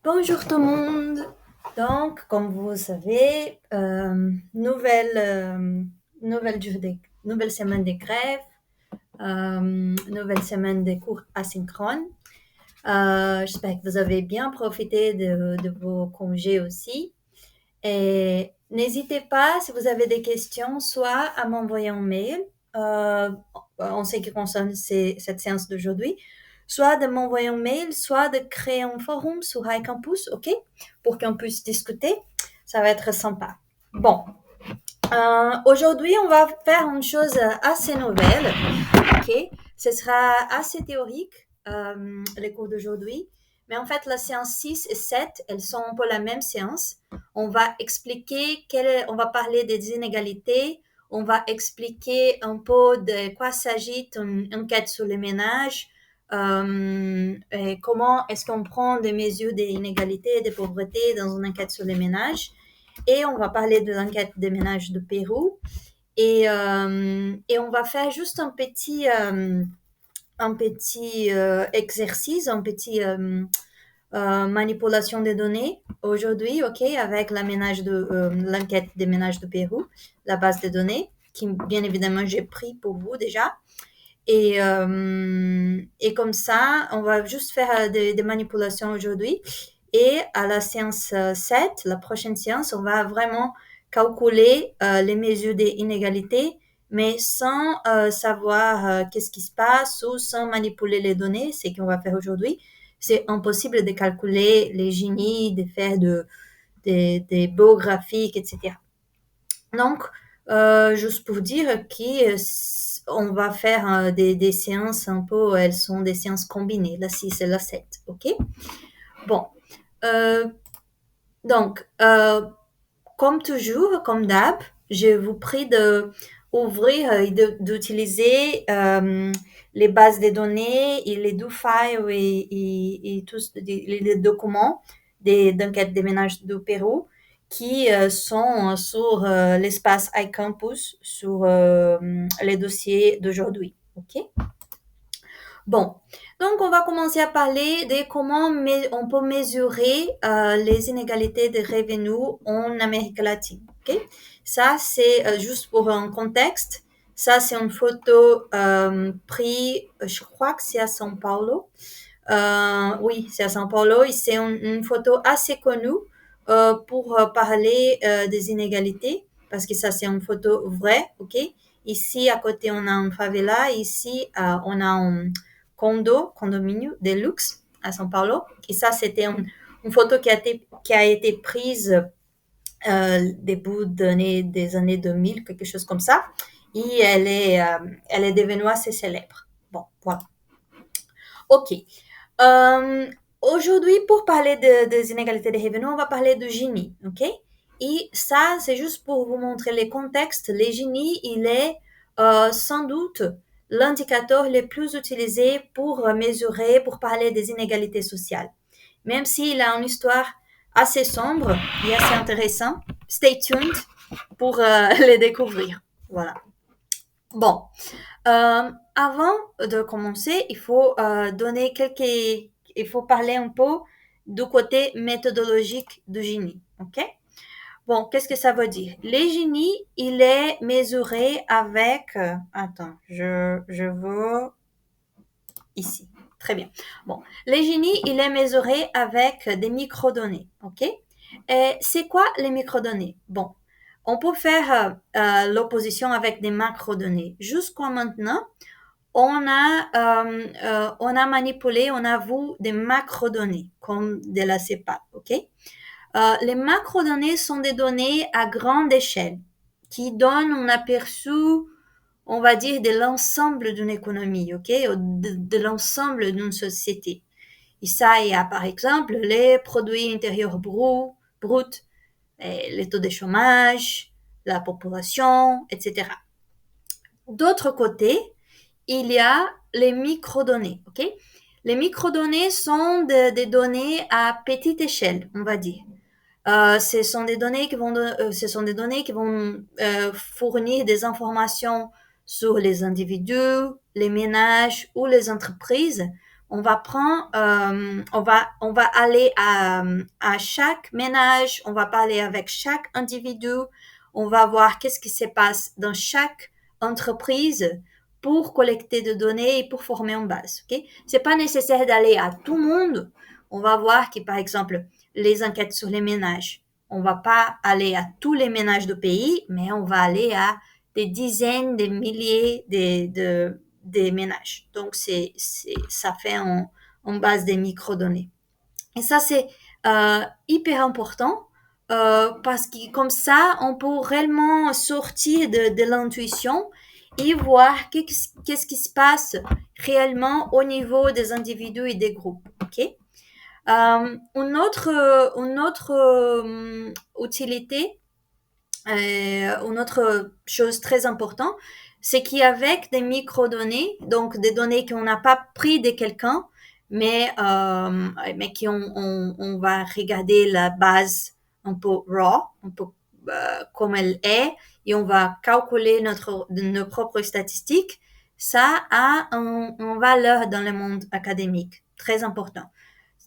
Bonjour tout le monde. Donc, comme vous savez, nouvelle semaine de grève, nouvelle semaine de cours asynchrones. J'espère que vous avez bien profité de vos congés aussi. Et n'hésitez pas, si vous avez des questions, soit à m'envoyer un mail euh, en ce qui concerne cette séance d'aujourd'hui, soit de m'envoyer un mail, soit de créer un forum sur iCampus, OK? Pour qu'on puisse discuter. Ça va être sympa. Bon, aujourd'hui, on va faire une chose assez nouvelle, OK? Ce sera assez théorique, les cours d'aujourd'hui. Mais en fait, la séance 6 et 7, elles sont un peu la même séance. On va expliquer on va parler des inégalités. On va expliquer un peu de quoi s'agit une enquête sur les ménages. Et comment est-ce qu'on prend des mesures des inégalités et des pauvretés dans une enquête sur les ménages. Et on va parler de l'enquête des ménages de Pérou. Et on va faire juste un petit exercice, manipulation des données aujourd'hui, ok, avec l'enquête des ménages de Pérou, la base de données, qui bien évidemment j'ai pris pour vous déjà. Et comme ça, on va juste faire des manipulations aujourd'hui. Et à la séance 7, la prochaine séance, on va vraiment calculer les mesures des inégalités, mais sans savoir qu'est-ce qui se passe ou sans manipuler les données, c'est ce qu'on va faire aujourd'hui. C'est impossible de calculer les Gini, de faire des beaux graphiques, etc. Donc, juste pour dire qu'on va faire des séances un peu, elles sont des séances combinées, la 6 et la 7, ok? Bon, euh, donc, comme toujours, comme d'hab, je vous prie de ouvrir et d'utiliser les bases de données et les do-files et tous les documents d'enquête des ménages du Pérou qui sont sur l'espace iCampus sur les dossiers d'aujourd'hui. OK? Bon, donc on va commencer à parler de comment on peut mesurer les inégalités de revenus en Amérique latine. Ok, ça c'est juste pour un contexte. Ça c'est une photo prise, je crois que c'est à São Paulo. Oui, c'est à São Paulo et c'est une photo assez connue pour parler des inégalités parce que ça c'est une photo vraie. Ok, ici à côté on a un favela, ici on a un condominio de luxe à São Paulo. Et ça, c'était une photo qui a été prise début des années 2000, quelque chose comme ça. Et elle est devenue assez célèbre. Bon, voilà. OK. Euh, Aujourd'hui, pour parler des inégalités de revenus, on va parler de Gini, OK? Et ça, c'est juste pour vous montrer les contextes. Les Gini, il est sans doute l'indicateur le plus utilisé pour mesurer, pour parler des inégalités sociales. Même s'il a une histoire assez sombre et assez intéressante, stay tuned pour les découvrir. Voilà. Bon, avant de commencer, il faut parler un peu du côté méthodologique du Gini, ok? Bon, qu'est-ce que ça veut dire? Le Gini, il est mesuré avec, attends, je veux ici. Très bien. Bon, le Gini, il est mesuré avec des microdonnées, ok? Et c'est quoi les microdonnées? Bon, on peut faire l'opposition avec des macrodonnées. Jusqu'à maintenant, on a manipulé, on a vu des macrodonnées comme de la CEPAL, ok? Les macrodonnées sont des données à grande échelle qui donnent un aperçu, on va dire, de l'ensemble d'une économie, ok? De l'ensemble d'une société. Et ça, il y a par exemple les produits intérieurs bruts, les taux de chômage, la population, etc. D'autre côté, il y a les microdonnées, ok? Les microdonnées sont des données à petite échelle, on va dire. Ce sont des données qui vont fournir des informations sur les individus, les ménages ou les entreprises on va prendre, on va aller à chaque ménage, on va parler avec chaque individu, on va voir qu'est-ce qui se passe dans chaque entreprise pour collecter des données et pour former une base. Ok, c'est pas nécessaire d'aller à tout le monde. On va voir que par exemple les enquêtes sur les ménages, on va pas aller à tous les ménages du pays, mais on va aller à des dizaines, des milliers des ménages. Donc, ça fait en base des microdonnées. Et ça, c'est hyper important parce que comme ça, on peut réellement sortir de l'intuition et voir qu'est-ce qui se passe réellement au niveau des individus et des groupes. Ok. Une autre utilité, une autre chose très importante, c'est qu'avec des microdonnées, donc des données qu'on n'a pas pris de quelqu'un, mais on va regarder la base un peu raw, un peu comme elle est, et on va calculer nos propres statistiques. Ça a une valeur dans le monde académique, très important.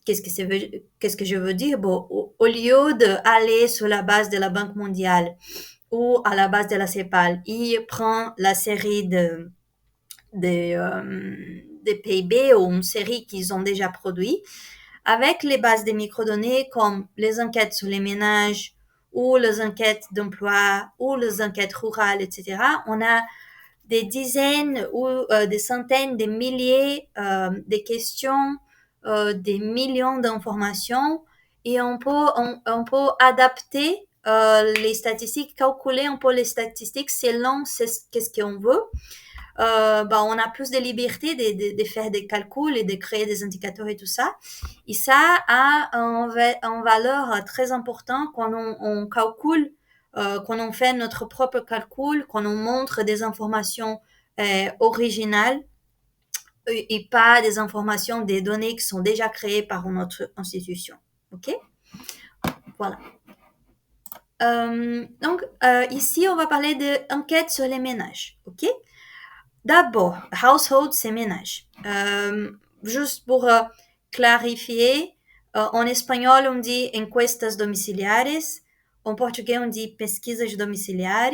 Qu'est-ce que je veux dire? Bon, au lieu d'aller sur la base de la Banque mondiale ou à la base de la CEPAL, il prend la série de PIB ou une série qu'ils ont déjà produit avec les bases des microdonnées comme les enquêtes sur les ménages ou les enquêtes d'emploi ou les enquêtes rurales, etc. On a des dizaines ou des centaines, des milliers de questions, des millions d'informations et on peut adapter les statistiques, calculer un peu les statistiques selon qu'est-ce qu'on veut. On a plus de liberté de faire des calculs et de créer des indicateurs et tout ça. Et ça a une valeur très importante quand on calcule, quand on fait notre propre calcul, quand on montre des informations originales et pas des informations, des données qui sont déjà créées par notre institution. Ok? Voilà. Donc, ici, on va parler d'enquête sur les ménages. Ok? D'abord, household, c'est ménage. Juste pour clarifier, en espagnol, on dit encuestas domiciliares. En portugais, on dit pesquisas domiciliares.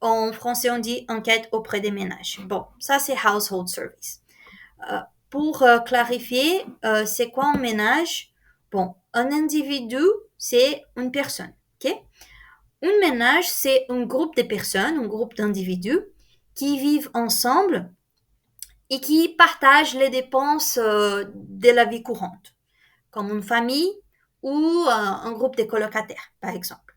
En français, on dit enquête auprès des ménages. Bon, ça, c'est household service. Pour clarifier, c'est quoi un ménage? Bon, un individu, c'est une personne. Ok? Un ménage, c'est un groupe de personnes, un groupe d'individus qui vivent ensemble et qui partagent les dépenses de la vie courante, comme une famille ou un groupe de colocataires, par exemple.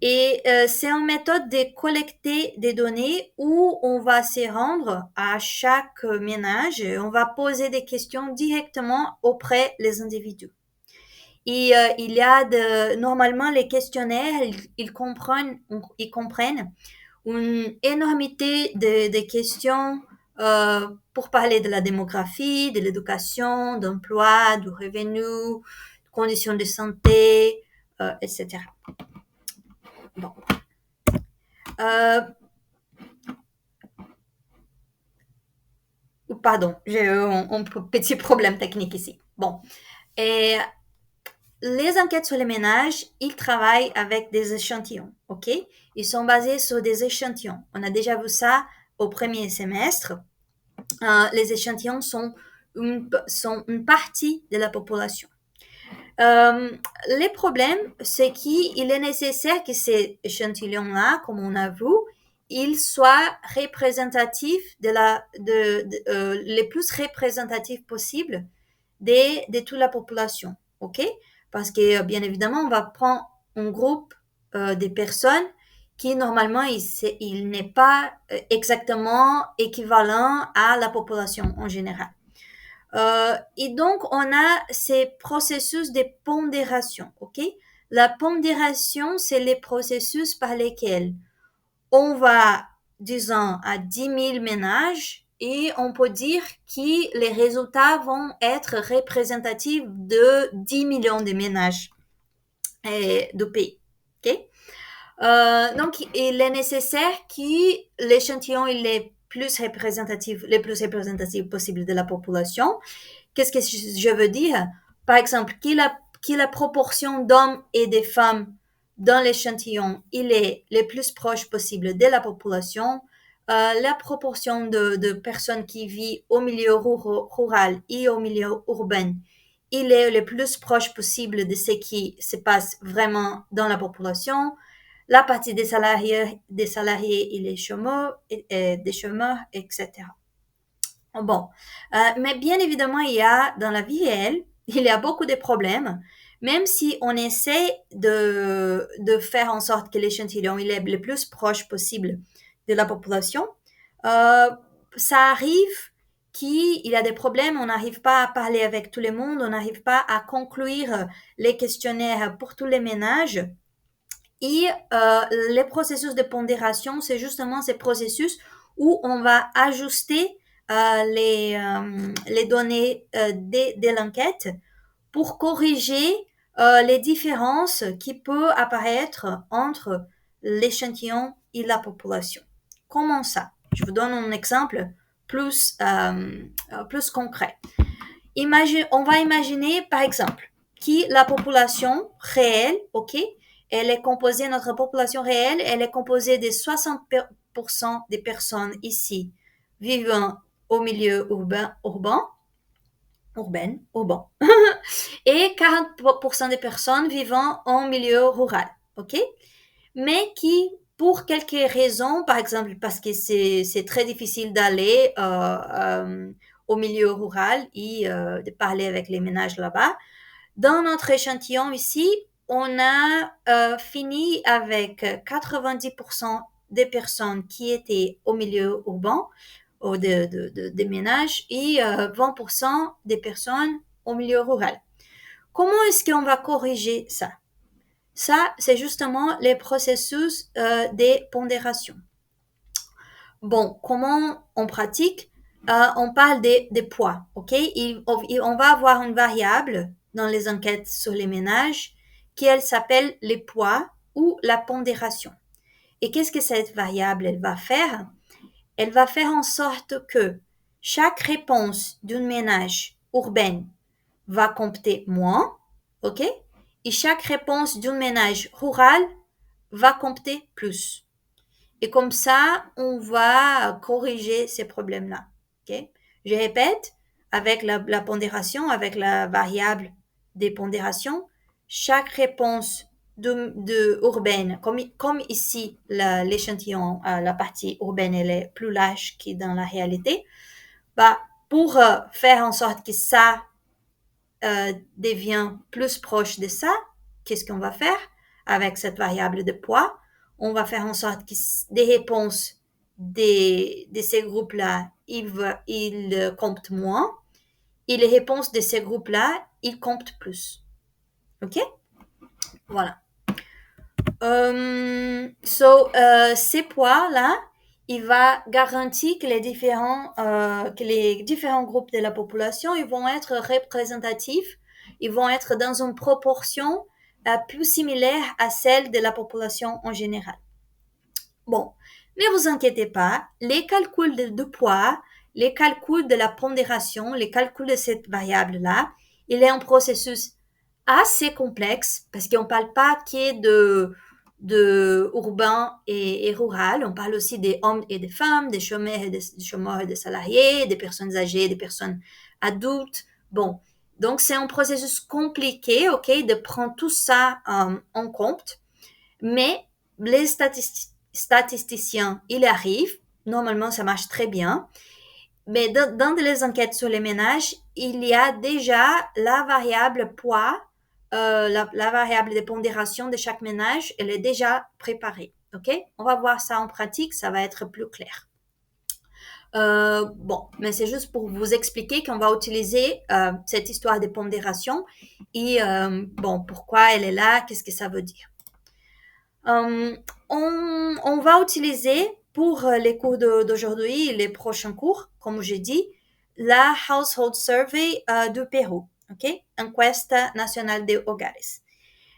C'est une méthode de collecter des données où on va se rendre à chaque ménage et on va poser des questions directement auprès des individus. Et il y a normalement les questionnaires, ils comprennent une énormité de questions pour parler de la démographie, de l'éducation, d'emploi, du revenu, conditions de santé, etc. Bon. Pardon, j'ai eu un petit problème technique ici. Bon. Et les enquêtes sur les ménages, ils travaillent avec des échantillons, ok? Ils sont basés sur des échantillons. On a déjà vu ça au premier semestre. Les échantillons sont une partie de la population. Les problèmes, c'est qu'il est nécessaire que ces échantillons-là, comme on a vu, ils soient représentatifs les plus représentatifs possibles de toute la population, ok? Parce que, bien évidemment, on va prendre un groupe de personnes qui, normalement, il n'est pas exactement équivalent à la population en général. Et donc, on a ces processus de pondération, ok? La pondération, c'est les processus par lesquels on va, disons, à 10 000 ménages et on peut dire que les résultats vont être représentatifs de 10 millions de ménages du pays, ok? Donc, il est nécessaire que l'échantillon il est les plus représentatives possibles de la population. Qu'est-ce que je veux dire? Par exemple, qui la proportion d'hommes et de femmes dans l'échantillon, il est le plus proche possible de la population. La proportion de personnes qui vivent au milieu rural et au milieu urbain, il est le plus proche possible de ce qui se passe vraiment dans la population. La partie des salariés et les chômeurs, des chômeurs, etc. Bon, mais bien évidemment, il y a dans la vie réelle, il y a beaucoup de problèmes, même si on essaie de faire en sorte que l'échantillon il est le plus proche possible de la population. Euh, Ça arrive qu'il y a des problèmes, on n'arrive pas à parler avec tout le monde, on n'arrive pas à conclure les questionnaires pour tous les ménages. Et les processus de pondération, c'est justement ces processus où on va ajuster les données de l'enquête pour corriger les différences qui peuvent apparaître entre l'échantillon et la population. Comment ça? Je vous donne un exemple plus concret. On va imaginer, par exemple, que la population réelle, ok, notre population réelle, elle est composée de 60% des personnes ici vivant au milieu urbain, et 40% des personnes vivant en milieu rural, ok? Mais qui, pour quelques raisons, par exemple parce que c'est très difficile d'aller au milieu rural et de parler avec les ménages là-bas, dans notre échantillon ici, on a fini avec 90% des personnes qui étaient au milieu urbain, des ménages, et 20% des personnes au milieu rural. Comment est-ce qu'on va corriger ça? Ça, c'est justement les processus des pondérations. Bon, comment on pratique? On parle des poids, ok? On va avoir une variable dans les enquêtes sur les ménages qui elle s'appelle les poids ou la pondération. Et qu'est-ce que cette variable elle va faire? Elle va faire en sorte que chaque réponse d'un ménage urbain va compter moins, ok? Et chaque réponse d'un ménage rural va compter plus. Et comme ça, on va corriger ces problèmes-là. Okay? Je répète, avec la pondération, avec la variable des pondérations, chaque réponse urbaine, comme ici l'échantillon, la partie urbaine, elle est plus large que dans la réalité, bah, pour faire en sorte que ça devient plus proche de ça, qu'est-ce qu'on va faire avec cette variable de poids? On va faire en sorte que des réponses de ces groupes-là, ils comptent moins, et les réponses de ces groupes-là, ils comptent plus. OK? Voilà. Ces poids-là, il va garantir que les différents groupes de la population, ils vont être représentatifs, ils vont être dans une proportion plus similaire à celle de la population en général. Bon, ne vous inquiétez pas, les calculs de poids, les calculs de la pondération, les calculs de cette variable-là, il est un processus assez complexe parce qu'on ne parle pas que de urbain et rural, on parle aussi des hommes et des femmes, des chômeurs et des salariés, des personnes âgées, des personnes adultes. Bon, donc c'est un processus compliqué, ok, de prendre tout ça en compte, mais les statisticiens, ils arrivent, normalement ça marche très bien, mais dans les enquêtes sur les ménages, il y a déjà la variable poids, la variable de pondération de chaque ménage, elle est déjà préparée. Ok? On va voir ça en pratique, ça va être plus clair. Bon, mais c'est juste pour vous expliquer qu'on va utiliser cette histoire de pondération et bon, pourquoi elle est là, qu'est-ce que ça veut dire. On va utiliser pour les cours d'aujourd'hui et les prochains cours, comme j'ai dit, la Household Survey du Pérou, ok? Encuesta Nacional de Hogares.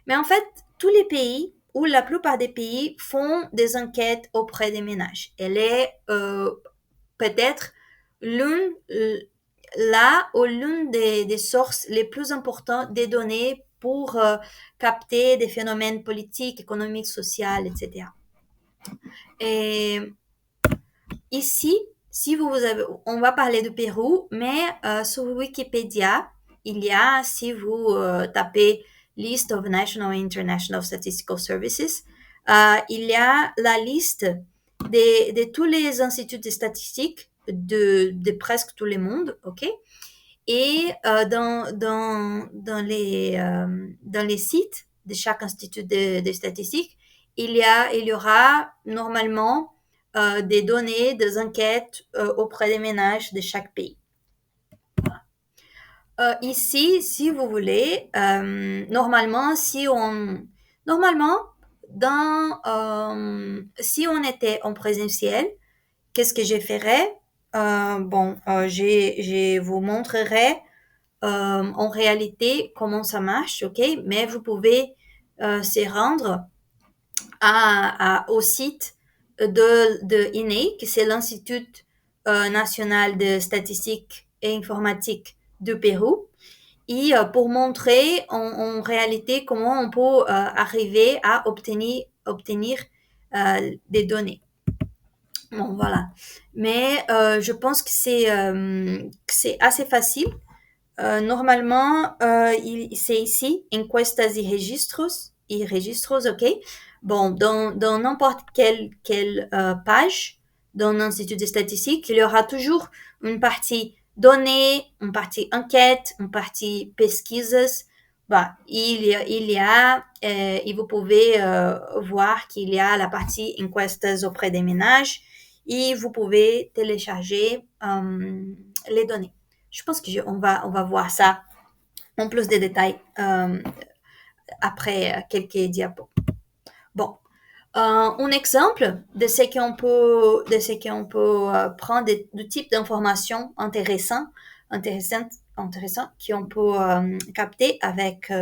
Mais en fait, tous les pays ou la plupart des pays font des enquêtes auprès des ménages. Elle est peut-être l'une là ou l'une des sources les plus importantes des données pour capter des phénomènes politiques, économiques, sociaux, etc. Et ici, si vous avez, on va parler du Pérou, mais sur Wikipédia, il y a, si vous tapez List of National and International Statistical Services, il y a la liste de tous les instituts de statistiques de presque tout le monde, ok? Et dans les sites de chaque institut de statistique, il y aura normalement des données, des enquêtes auprès des ménages de chaque pays. Ici, si vous voulez, normalement, si on était en présentiel, qu'est-ce que je ferais? Je vous montrerai en réalité comment ça marche, ok? Mais vous pouvez se rendre au site de INE, qui c'est l'Institut national de statistique et informatique du Pérou, et pour montrer en réalité comment on peut arriver à obtenir des données. Bon, voilà. Mais je pense que c'est assez facile. Normalement, c'est ici, encuestas y registros, ok? Bon, dans n'importe quelle page d'un institut de statistique, il y aura toujours une partie données, une partie enquête, une partie pesquisas. Bah, et vous pouvez voir qu'il y a la partie encuestas auprès des ménages et vous pouvez télécharger les données. Je pense qu'on va voir ça en plus de détails après quelques diapos. Bon, un exemple de ce qu'on peut prendre de type d'informations intéressantes qu'on peut capter avec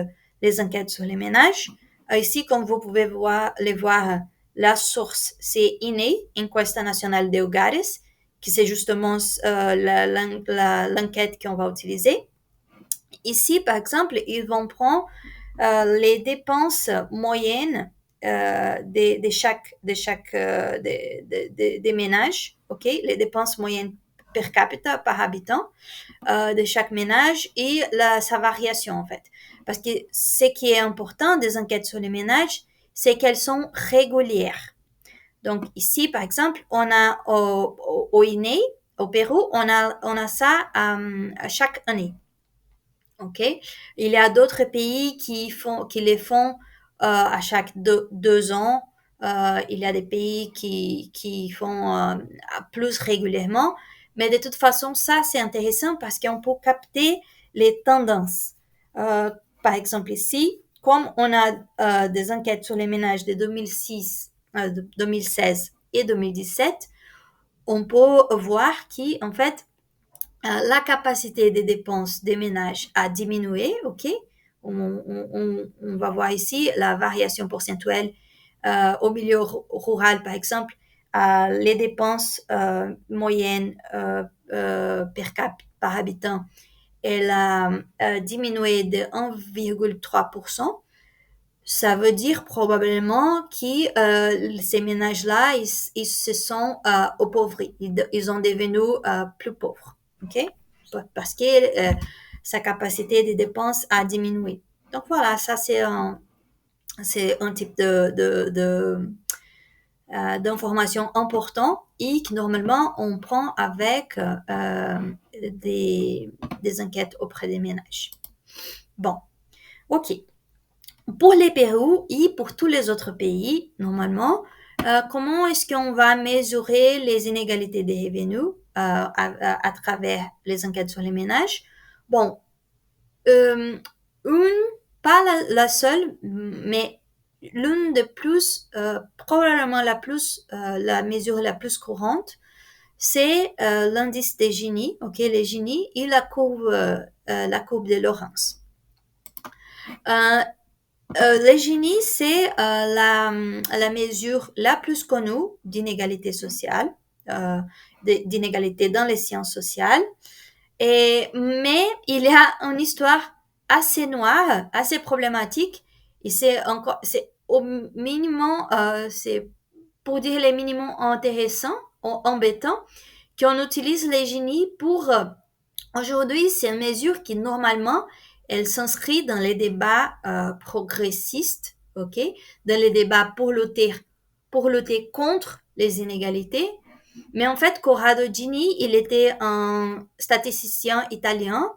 les enquêtes sur les ménages. Ici, comme vous pouvez voir, la source, c'est INE, Encuesta Nacional de Hogares, qui c'est justement l'enquête qu'on va utiliser. Ici, par exemple, ils vont prendre les dépenses moyennes des ménages, ok, les dépenses moyennes per capita par habitant de chaque ménage et sa variation en fait. Parce que ce qui est important des enquêtes sur les ménages, c'est qu'elles sont régulières. Donc ici, par exemple, on a au INE, au Pérou, on a ça à chaque année. Ok, il y a d'autres pays qui les font à chaque 2 ans. Il y a des pays qui font plus régulièrement. Mais de toute façon, ça, c'est intéressant parce qu'on peut capter les tendances. Par exemple, ici, comme on a des enquêtes sur les ménages de 2016 et 2017, on peut voir qu'en fait, la capacité des dépenses des ménages a diminué, ok? On va voir ici la variation procentuelle au milieu rural, par exemple, les dépenses moyennes per capita par habitant, elle a diminué de 1,3%. Ça veut dire probablement que ces ménages-là, ils se sont appauvris, ils ont devenu plus pauvres. OK? Parce que sa capacité de dépenses a diminué. Donc voilà, ça c'est un type d'information important et que normalement on prend avec des enquêtes auprès des ménages. Bon, ok. Pour les Pérou et pour tous les autres pays, normalement, comment est-ce qu'on va mesurer les inégalités des revenus à travers les enquêtes sur les ménages? Bon, pas la seule, mais l'une de plus, probablement la mesure la plus courante, c'est l'indice des Gini, ok, les Gini et la courbe de Lorenz. Les Gini, c'est la mesure la plus connue d'inégalité sociale. d'inégalité dans les sciences sociales. Mais il y a une histoire assez noire, assez problématique, et c'est au minimum, c'est pour dire les minimums intéressants, embêtants, qu'on utilise les génies pour aujourd'hui, c'est une mesure qui normalement, elle s'inscrit dans les débats progressistes, ok, dans les débats pour lutter contre les inégalités. Mais en fait, Corrado Gini, il était un statisticien italien.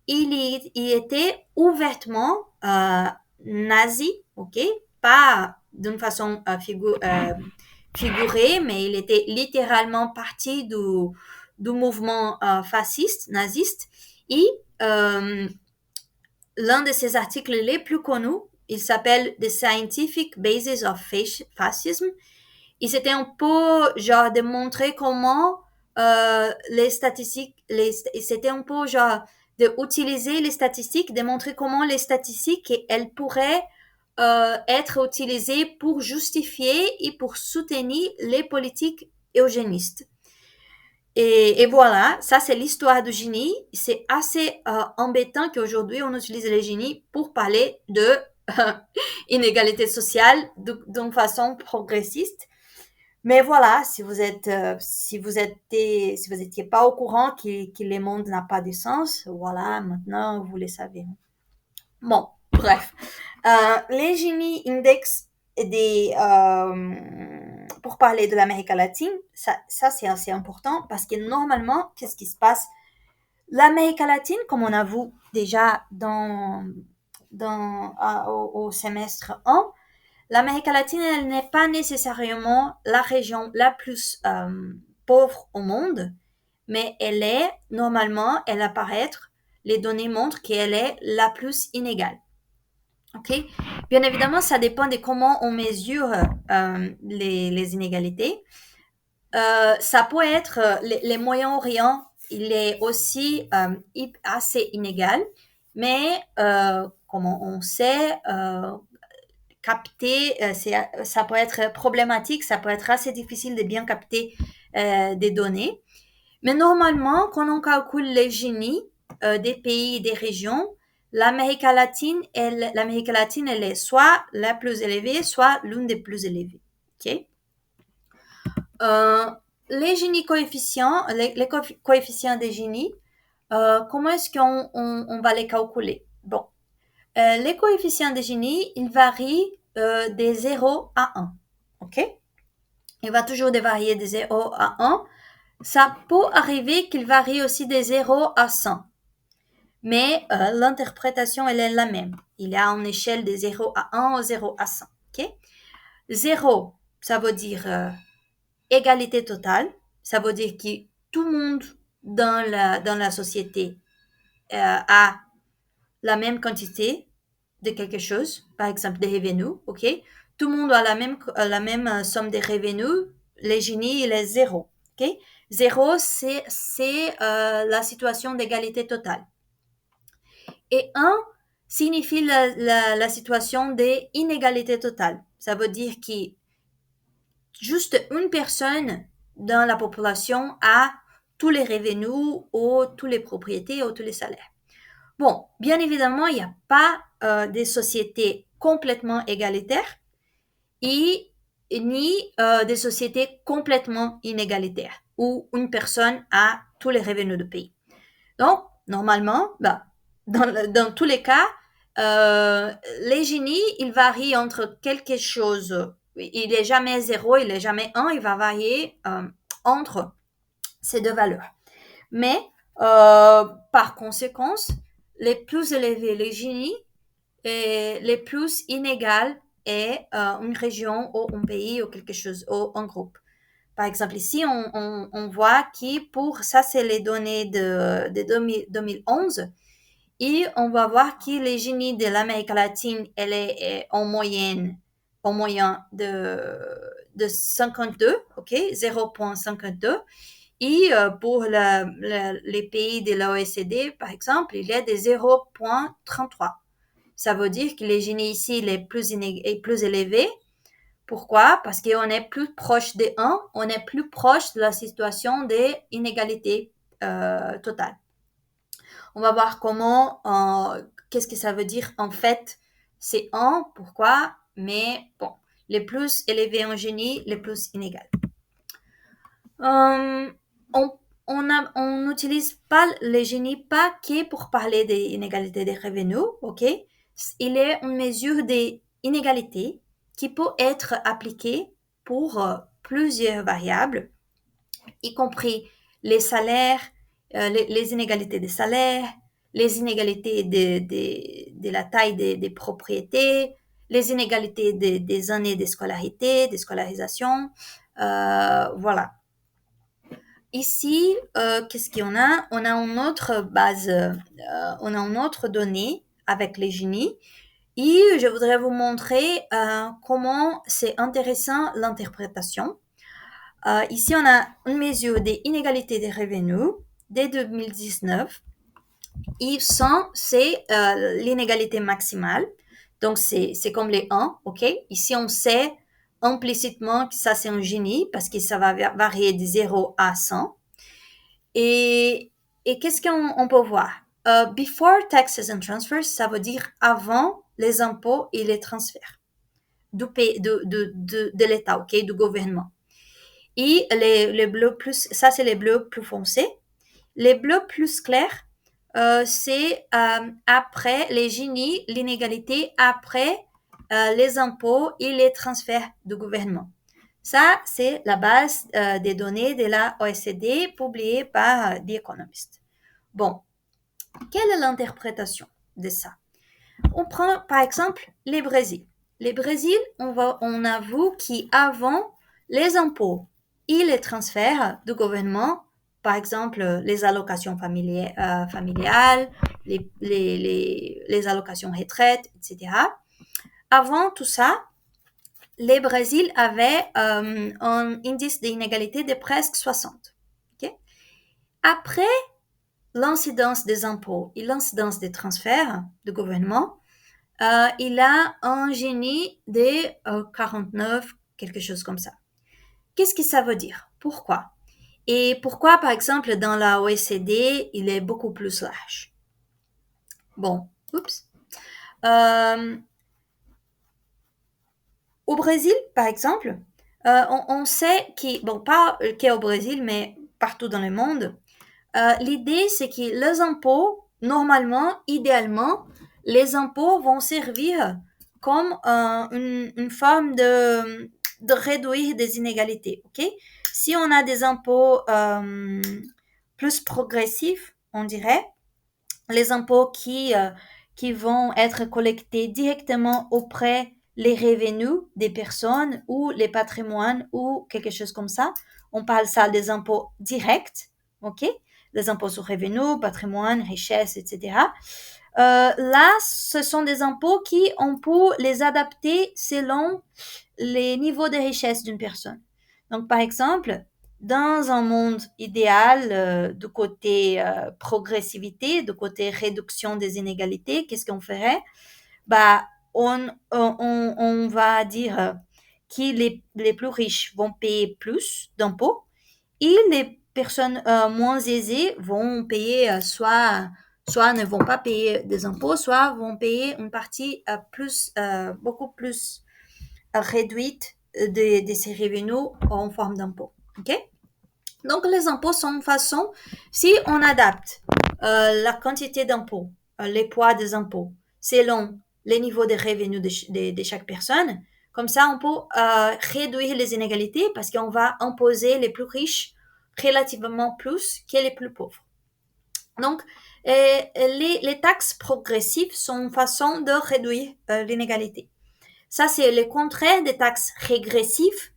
Il était ouvertement nazi, ok, pas d'une façon figurée, mais il était littéralement parti du mouvement fasciste, naziste. Et euh, l'un de ses articles les plus connus, il s'appelle The Scientific Basis of Fascism. Et c'était un peu genre de montrer comment les statistiques, c'était un peu genre d'utiliser les statistiques, de montrer comment les statistiques, elles pourraient être utilisées pour justifier et pour soutenir les politiques eugénistes. Et voilà, ça c'est l'histoire du génie. C'est assez embêtant qu'aujourd'hui on utilise les génies pour parler de inégalité sociale d'une façon progressiste. Mais voilà, si vous étiez pas au courant que le monde n'a pas de sens, voilà, maintenant vous le savez. Bon, bref. Les Gini Index pour parler de l'Amérique latine, ça c'est assez important parce que normalement, qu'est-ce qui se passe? L'Amérique latine, comme on a vu déjà au semestre 1, l'Amérique latine, elle n'est pas nécessairement la région la plus pauvre au monde, mais elle apparaît, les données montrent qu'elle est la plus inégale. Ok? Bien évidemment, ça dépend de comment on mesure les inégalités. Ça peut être, les Moyen-Orient, il est aussi assez inégal, mais comme on sait, capter, ça peut être problématique, ça peut être assez difficile de bien capter des données. Mais normalement, quand on calcule les Gini des pays et des régions, l'Amérique latine, elle est soit la plus élevée, soit l'une des plus élevées. Okay? Les Gini coefficients, les coefficients des Gini, comment est-ce qu'on va les calculer? Bon, les coefficients de Gini, ils varient de 0 à 1. OK? Il va toujours varier de 0 à 1. Ça peut arriver qu'il varie aussi de 0 à 100. Mais l'interprétation, elle est la même. Il y a une échelle de 0 à 1 ou 0 à 100. OK? 0, ça veut dire égalité totale. Ça veut dire que tout le monde dans la société a la même quantité de quelque chose, par exemple des revenus, ok? Tout le monde a la même somme de revenus, les Gini, il est zéro, ok? Zéro, c'est la situation d'égalité totale. Et 1 signifie la situation d'inégalité totale. Ça veut dire que juste une personne dans la population a tous les revenus ou toutes les propriétés ou tous les salaires. Bon, bien évidemment, il n'y a pas des sociétés complètement égalitaires et ni des sociétés complètement inégalitaires où une personne a tous les revenus du pays. Donc, normalement, dans tous les cas, les Gini, ils varient entre quelque chose. Il n'est jamais 0, il n'est jamais 1, il va varier entre ces deux valeurs. Mais, par conséquence, les plus élevés les Gini et les plus inégales est une région ou un pays ou quelque chose ou un groupe. Par exemple, ici, on voit que pour ça, c'est les données de 2011. Et on va voir que les Gini de l'Amérique latine, elle est en moyen de 52, ok, 0,52. Et pour les pays de l'OECD, par exemple, il est de 0,33. Ça veut dire que les Gini ici, il est plus élevé Pourquoi? Parce qu'on est plus proche des 1, on est plus proche de la situation des inégalités totales. On va voir comment, qu'est-ce que ça veut dire en fait, c'est 1, pourquoi, mais bon, les plus élevés en génie, les plus inégales. On on n'utilise pas les génies pas que pour parler des inégalités des revenus, ok? Il est une mesure des inégalités qui peut être appliquée pour plusieurs variables, y compris les salaires, les inégalités des salaires, les inégalités de la taille des propriétés, les inégalités des années de scolarité, de scolarisation, voilà. Ici, qu'est-ce qu'on a? On a une autre base, on a une autre donnée avec les génies. Et je voudrais vous montrer comment c'est intéressant l'interprétation. Ici, on a une mesure des inégalités des revenus dès 2019. Et 100, c'est l'inégalité maximale. Donc, c'est comme les 1, ok? Ici, on sait implicitement que ça, c'est un génie parce que ça va varier de 0 à 100. Et qu'est-ce qu'on peut voir? Before taxes and transfers, ça veut dire avant les impôts et les transferts de l'État, ok, du gouvernement. Et les bleus plus, ça c'est les bleus plus foncés. Les bleus plus clairs, c'est après les génies, l'inégalité après les impôts et les transferts du gouvernement. Ça, c'est la base des données de la OECD publiée par The Economist. Bon, quelle est l'interprétation de ça? On prend par exemple les Brésil. Les Brésil, on avoue qu'avant les impôts et les transferts du gouvernement, par exemple les allocations familiales, les allocations retraite, etc. Avant tout ça, le Brésil avait un indice d'inégalité de presque 60. Okay? Après l'incidence des impôts et l'incidence des transferts du gouvernement, il a un génie de 49, quelque chose comme ça. Qu'est-ce que ça veut dire? Pourquoi? Et pourquoi, par exemple, dans la OECD, il est beaucoup plus large? Bon, oups. Au Brésil, par exemple, on sait bon, pas qu'au Brésil, mais partout dans le monde, l'idée, c'est que les impôts, normalement, idéalement, les impôts vont servir comme une forme de réduire des inégalités, ok? Si on a des impôts plus progressifs, on dirait, les impôts qui vont être collectés directement auprès les revenus des personnes ou les patrimoines ou quelque chose comme ça. On parle ça des impôts directs, ok? Les impôts sur revenus, patrimoine, richesse, etc. Là, ce sont des impôts qui on peut les adapter selon les niveaux de richesse d'une personne. Donc, par exemple, dans un monde idéal, du côté progressivité, du côté réduction des inégalités, qu'est-ce qu'on ferait? Bah, on va dire que les plus riches vont payer plus d'impôts et les personnes moins aisées vont payer soit ne vont pas payer des impôts, soit vont payer une partie beaucoup plus réduite de ces revenus en forme d'impôts. Ok? Donc, les impôts sont une façon, si on adapte la quantité d'impôts, les poids des impôts, selon les niveaux de revenus de chaque personne, comme ça, on peut réduire les inégalités parce qu'on va imposer les plus riches relativement plus que les plus pauvres. Donc, les taxes progressives sont une façon de réduire l'inégalité. Ça, c'est le contraire des taxes régressives.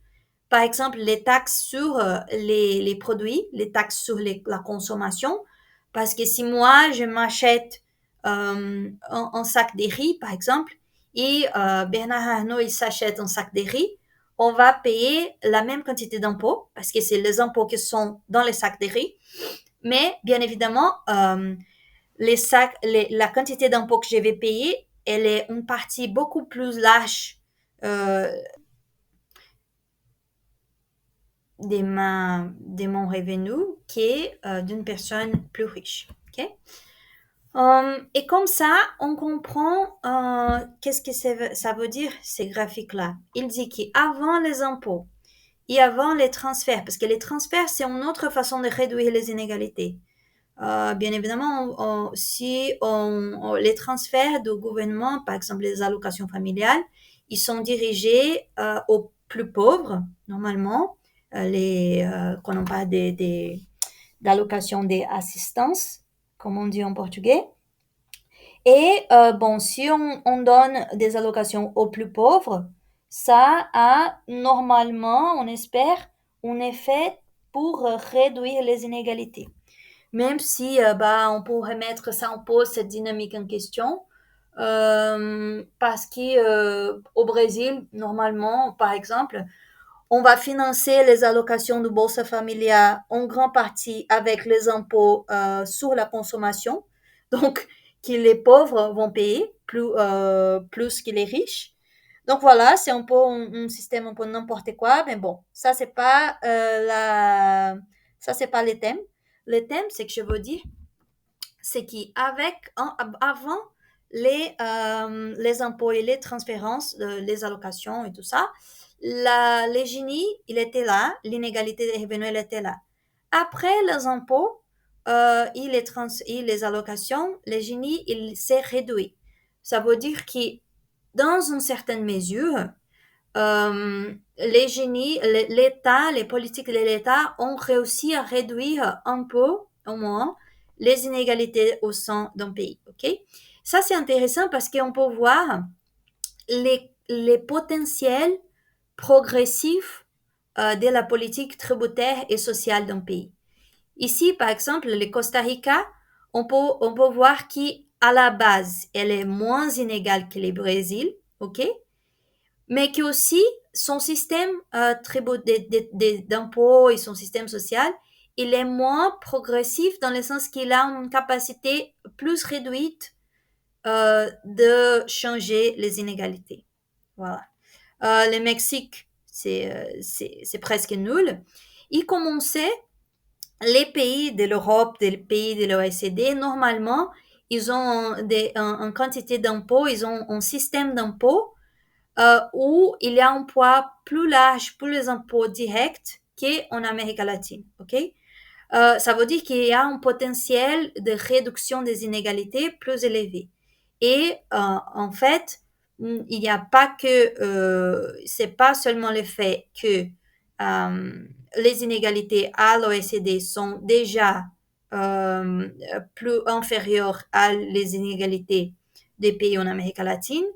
Par exemple, les taxes sur les produits, les taxes sur la consommation. Parce que si moi, je m'achète un sac de riz, par exemple, et Bernard Arnault, il s'achète un sac de riz, on va payer la même quantité d'impôts, parce que c'est les impôts qui sont dans les sacs de riz. Mais, bien évidemment, la quantité d'impôts que je vais payer, elle est une partie beaucoup plus large de mon revenu que d'une personne plus riche. Ok. Et comme ça, on comprend qu'est-ce que ça veut dire ces graphiques-là. Il dit qu'avant les impôts et avant les transferts, parce que les transferts, c'est une autre façon de réduire les inégalités. Bien évidemment, si les transferts du gouvernement, par exemple les allocations familiales, ils sont dirigés aux plus pauvres, normalement, quand on parle d'allocations d'assistance, comme on dit en portugais. Et bon, si on donne des allocations aux plus pauvres, ça a normalement, on espère, un effet pour réduire les inégalités. Même si on pourrait mettre ça en pause, cette dynamique en question, parce qu'au Brésil, normalement, par exemple, on va financer les allocations de Bolsa Familia en grande partie avec les impôts sur la consommation. Donc, que les pauvres vont payer plus que les riches. Donc voilà, c'est un peu un système un peu n'importe quoi, mais bon, ça c'est pas le thème. Le thème, c'est que je veux dire, c'est qu'avant les impôts et les transférences, les allocations et tout ça, les génies, il était là, l'inégalité des revenus, elle était là. Après les impôts et les allocations, les génies, il s'est réduit. Ça veut dire que dans une certaine mesure, les génies, l'État, les politiques de l'État ont réussi à réduire un peu, au moins, les inégalités au sein d'un pays. Ok. Ça, c'est intéressant parce qu'on peut voir les potentiels progressifs de la politique tributaire et sociale d'un pays. Ici, par exemple, le Costa Rica, on peut voir qu'à la base, elle est moins inégale que le Brésil, ok? Mais que aussi son système d'impôts et son système social, il est moins progressif dans le sens qu'il a une capacité plus réduite de changer les inégalités. Voilà. Le Mexique, c'est presque nul. Il commençait, les pays de l'Europe, les pays de l'OECD, normalement, ils ont une quantité d'impôts, ils ont un système d'impôts où il y a un poids plus large pour les impôts directs qu'en Amérique latine. Ok. Ça veut dire qu'il y a un potentiel de réduction des inégalités plus élevé. Et en fait, il n'y a pas c'est pas seulement le fait que les inégalités à l'OECD sont déjà plus inférieures à les inégalités des pays en Amérique latine,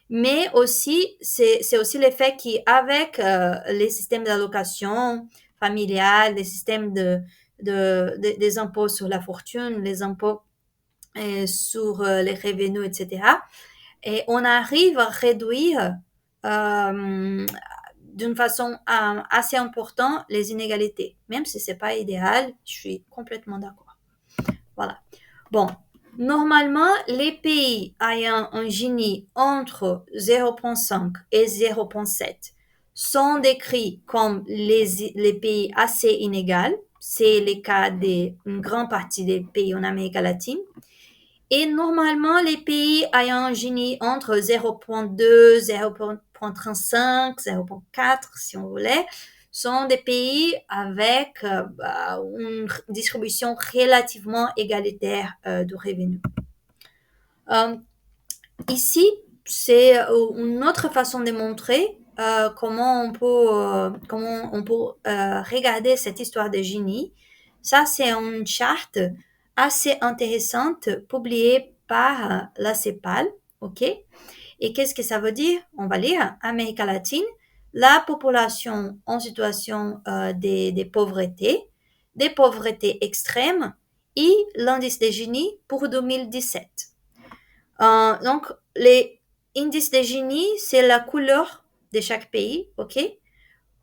mais aussi, c'est aussi le fait qu'avec les systèmes d'allocation familiale, les systèmes des impôts sur la fortune, les impôts sur les revenus, etc., et on arrive à réduire d'une façon assez importante les inégalités. Même si c'est pas idéal, je suis complètement d'accord. Voilà. Bon, normalement, les pays ayant un Gini entre 0,5 et 0,7 sont décrits comme les pays assez inégaux. C'est le cas d'une grande partie des pays en Amérique latine. Et normalement, les pays ayant un Gini entre 0,2, 0,35, 0,4, si on voulait, sont des pays avec une distribution relativement égalitaire du revenu. Ici, c'est une autre façon de montrer comment on peut regarder cette histoire de Gini. Ça, c'est une charte assez intéressante publiée par la CEPAL, ok? Et qu'est-ce que ça veut dire? On va lire. Amérique latine, la population en situation de pauvreté, des pauvretés extrêmes et l'indice de Gini pour 2017. Donc, les indices de Gini, c'est la couleur de chaque pays, ok?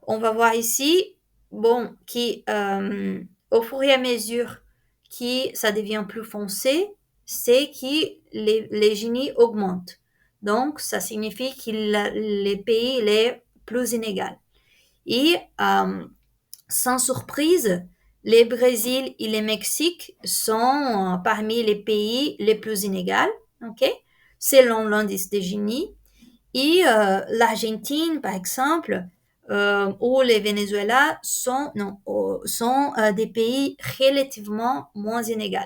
On va voir ici, bon, au fur et à mesure que ça devient plus foncé, c'est que les Gini augmentent. Donc, ça signifie que les pays les plus inégaux. Et sans surprise, le Brésil et le Mexique sont parmi les pays les plus inégaux, ok, selon l'indice de Gini. Et l'Argentine, par exemple, ou le Venezuela sont, non, sont des pays relativement moins inégaux.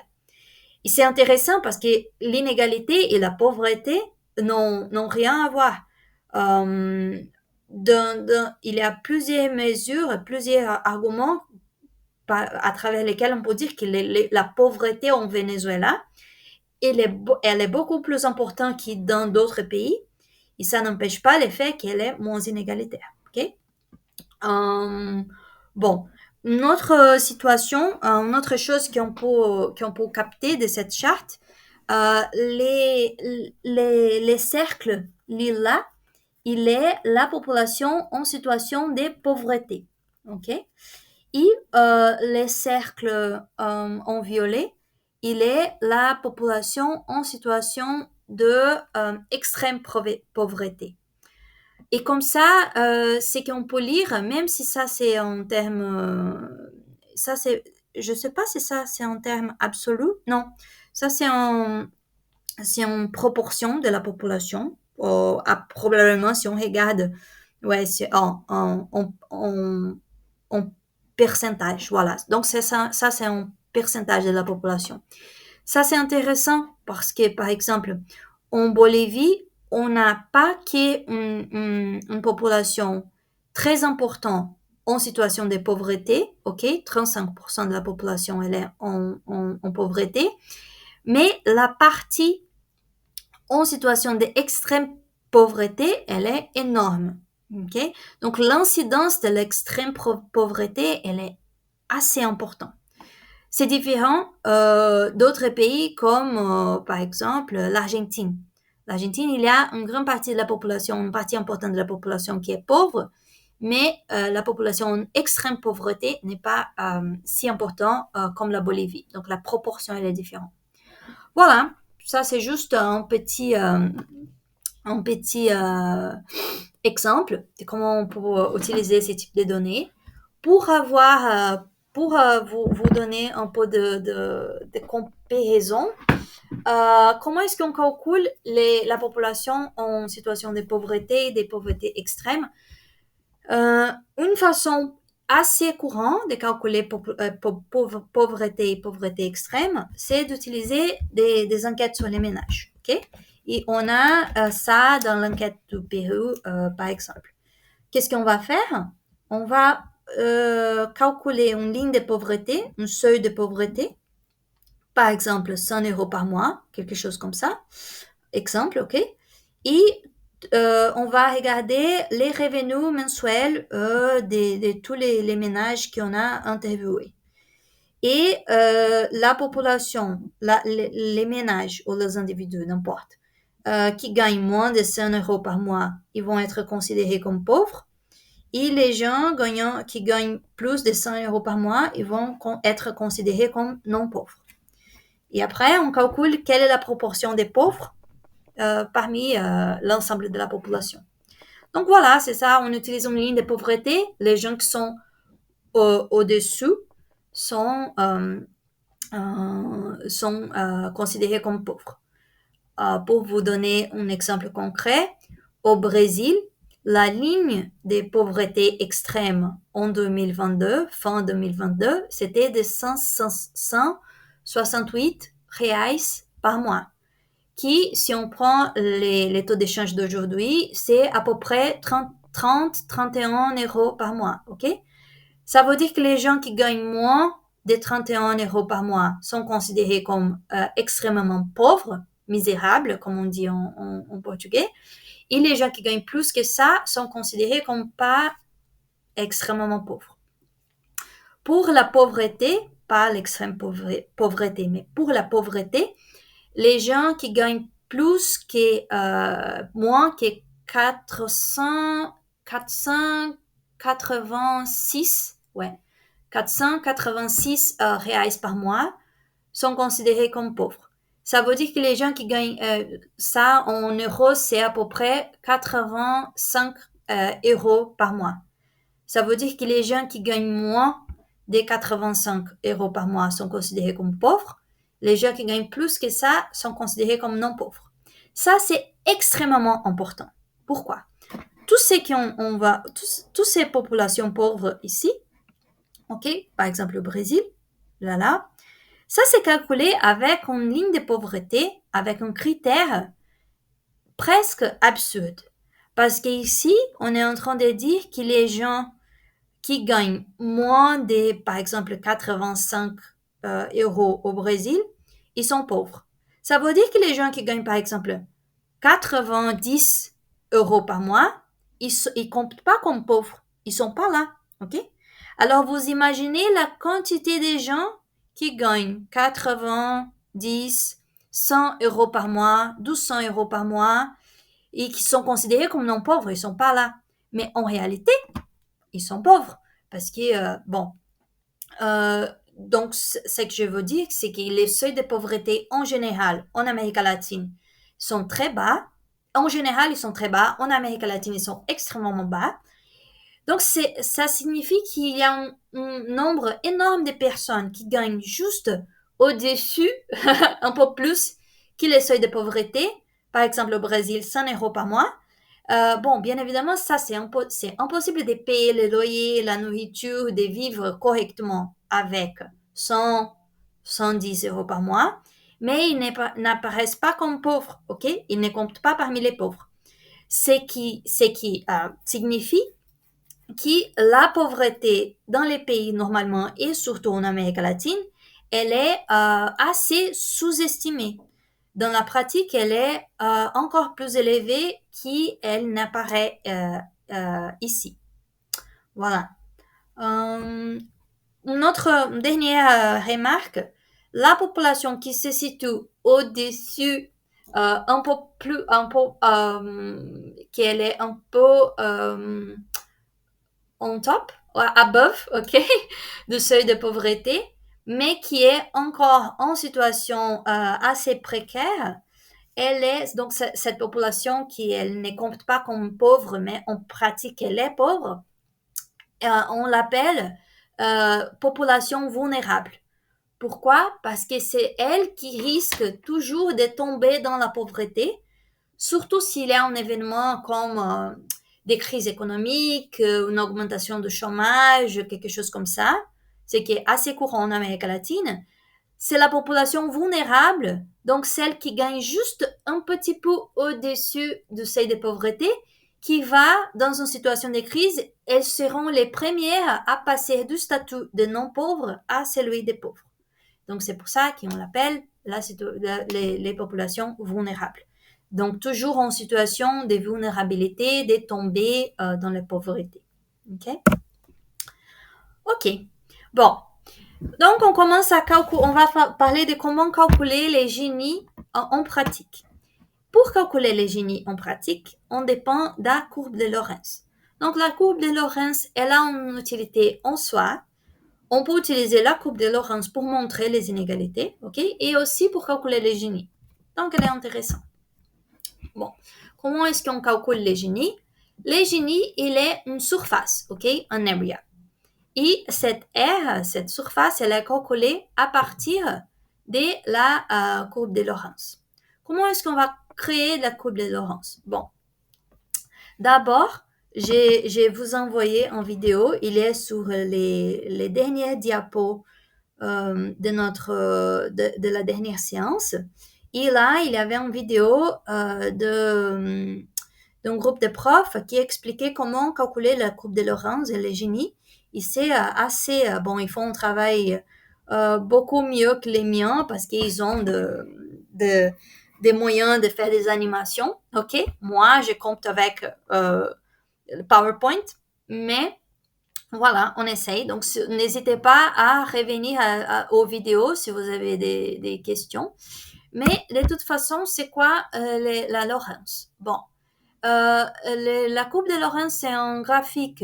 Et c'est intéressant parce que l'inégalité et la pauvreté n'ont rien à voir. Euh, il y a plusieurs mesures, plusieurs arguments à travers lesquels on peut dire que la pauvreté en Venezuela, elle est beaucoup plus importante que dans d'autres pays. Et ça n'empêche pas le fait qu'elle est moins inégalitaire. Ok. Euh, bon, une autre situation, une autre chose qu'on peut capter de cette charte, les cercles lilas, il est la population en situation de pauvreté. Ok. Et les cercles en violet, il est la population en situation de extrême pauvreté. Et comme ça, c'est qu'on peut lire, même si ça c'est en termes, ça c'est, je sais pas si ça c'est en termes absolus, non, ça c'est en proportion de la population. Probablement si on regarde, ouais, c'est en pourcentage, voilà. Donc c'est ça c'est un pourcentage de la population. Ça c'est intéressant parce que par exemple en Bolivie, on n'a pas qu'une population très importante en situation de pauvreté, ok, 35% de la population elle est en pauvreté, mais la partie en situation d'extrême pauvreté, elle est énorme. Okay? Donc l'incidence de l'extrême pauvreté, elle est assez importante. C'est différent d'autres pays comme par exemple l'Argentine. L'Argentine, il y a une grande partie de la population, une partie importante de la population qui est pauvre, mais la population en extrême pauvreté n'est pas si importante comme la Bolivie. Donc la proportion, elle est différente. Voilà, ça c'est juste un petit exemple de comment on peut utiliser ces types de données pour vous donner un peu de comparaison. Comment est-ce qu'on calcule la population en situation de pauvreté, des pauvretés extrêmes? Une façon assez courante de calculer pauvreté et pauvreté extrême, c'est d'utiliser des enquêtes sur les ménages. Okay? Et on a ça dans l'enquête du Pérou, par exemple. Qu'est-ce qu'on va faire? On va calculer une ligne de pauvreté, un seuil de pauvreté, par exemple 100 euros par mois, quelque chose comme ça. Exemple, ok? Et on va regarder les revenus mensuels de tous les ménages qu'on a interviewés. Et la population, les ménages ou les individus, n'importe, qui gagnent moins de 100 euros par mois, ils vont être considérés comme pauvres. Et les gens qui gagnent plus de 100 euros par mois, ils vont être considérés comme non pauvres. Et après, on calcule quelle est la proportion des pauvres parmi l'ensemble de la population. Donc voilà, c'est ça, on utilise une ligne de pauvreté. Les gens qui sont au-dessous sont considérés comme pauvres. Pour vous donner un exemple concret, au Brésil, la ligne de pauvreté extrême en 2022, fin 2022, c'était de 168 reais par mois, qui, si on prend les taux d'échange d'aujourd'hui, c'est à peu près 31 euros par mois, ok? Ça veut dire que les gens qui gagnent moins de 31 euros par mois sont considérés comme extrêmement pauvres, misérables, comme on dit en portugais. Et les gens qui gagnent plus que ça sont considérés comme pas extrêmement pauvres. Pour la pauvreté, pas l'extrême pauvreté, mais pour la pauvreté, les gens qui gagnent moins que 486 reais par mois sont considérés comme pauvres. Ça veut dire que les gens qui gagnent ça en euros, c'est à peu près 85 euros par mois. Ça veut dire que les gens qui gagnent moins des 85 euros par mois sont considérés comme pauvres. Les gens qui gagnent plus que ça sont considérés comme non pauvres. Ça, c'est extrêmement important. Pourquoi? Tous ces tous ces populations pauvres ici, ok, par exemple le Brésil, là, ça c'est calculé avec une ligne de pauvreté, avec un critère presque absurde. Parce qu'ici, on est en train de dire que les gens qui gagnent moins de, par exemple, 85 euros au Brésil, ils sont pauvres. Ça veut dire que les gens qui gagnent, par exemple, 90 euros par mois, ils comptent pas comme pauvres. Ils sont pas là. OK? Alors, vous imaginez la quantité de gens qui gagnent 90, 100 euros par mois, 1200 euros par mois, et qui sont considérés comme non pauvres. Ils sont pas là. Mais en réalité, ils sont pauvres. Parce que, donc, ce que je veux dire, c'est que les seuils de pauvreté en général en Amérique latine sont très bas. En général, ils sont très bas. En Amérique latine, ils sont extrêmement bas. Donc, ça signifie qu'il y a un nombre énorme de personnes qui gagnent juste au-dessus, un peu plus, que les seuils de pauvreté. Par exemple, au Brésil, 100 euros par mois. Bon, bien évidemment, ça, c'est impossible de payer le loyer, la nourriture, de vivre correctement avec 100, 110 euros par mois, mais ils n'apparaissent pas comme pauvres, ok? Ils ne comptent pas parmi les pauvres. Ce qui signifie que la pauvreté dans les pays normalement et surtout en Amérique latine, elle est assez sous-estimée. Dans la pratique, elle est encore plus élevée qu'elle n'apparaît ici. Voilà. Une autre dernière remarque, la population qui se situe au-dessus, un peu plus, qu'elle est un peu on top, above, ok, de seuil de pauvreté, mais qui est encore en situation assez précaire. Elle est donc cette population qui elle ne compte pas comme pauvre, mais en pratique elle est pauvre. On l'appelle population vulnérable. Pourquoi? Parce que c'est elle qui risque toujours de tomber dans la pauvreté, surtout s'il y a un événement comme des crises économiques, une augmentation du chômage, quelque chose comme ça, ce qui est assez courant en Amérique latine. C'est la population vulnérable, donc celle qui gagne juste un petit peu au-dessus du seuil de pauvreté, qui va dans une situation de crise, elles seront les premières à passer du statut de non-pauvre à celui de pauvre. Donc c'est pour ça qu'on l'appelle les populations vulnérables. Donc toujours en situation de vulnérabilité, de tomber dans la pauvreté. Ok? Ok. Bon. Donc on commence à calculer, on va parler de comment calculer les Gini en pratique. Pour calculer les Gini en pratique, on dépend de la courbe de Lorentz. Donc la courbe de Lorentz, elle a une utilité en soi. On peut utiliser la courbe de Lorentz pour montrer les inégalités, ok, et aussi pour calculer les Gini. Donc elle est intéressante. Bon, comment est-ce qu'on calcule les Gini? Les Gini, il est une surface, ok, un area. Et cette surface, elle est calculée à partir de la courbe de Lorentz. Comment est-ce qu'on va créer la courbe de Lorentz? Bon, d'abord, je vous envoyé en vidéo, il est sur les derniers diapos de la dernière séance. Et là, il y avait une vidéo d'un groupe de profs qui expliquait comment calculer la courbe de Lorentz et les génies. Et c'est assez bon, ils font un travail beaucoup mieux que les miens parce qu'ils ont des moyens de faire des animations. Ok, moi, je compte avec le PowerPoint, mais voilà, on essaye. Donc, n'hésitez pas à revenir aux vidéos si vous avez des questions. Mais de toute façon, c'est quoi la Lorentz? Bon, la courbe de Lorentz, c'est un graphique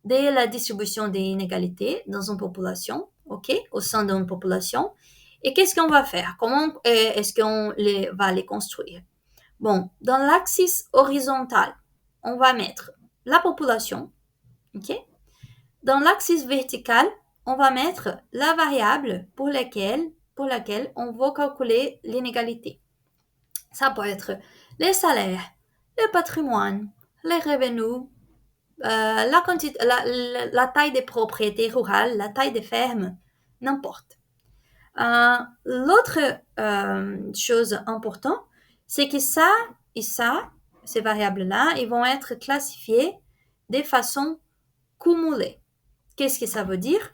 de la distribution des inégalités dans une population, ok, au sein d'une population. Et qu'est-ce qu'on va faire? Comment est-ce qu'on va les construire? Bon, dans l'axe horizontal, on va mettre la population, ok? Dans l'axe vertical, on va mettre la variable pour laquelle on va calculer l'inégalité. Ça peut être les salaires, le patrimoine, les revenus, la taille des propriétés rurales, la taille des fermes, n'importe. L'autre chose importante, c'est que ça et ça, ces variables-là, ils vont être classifiées de façon cumulée. Qu'est-ce que ça veut dire?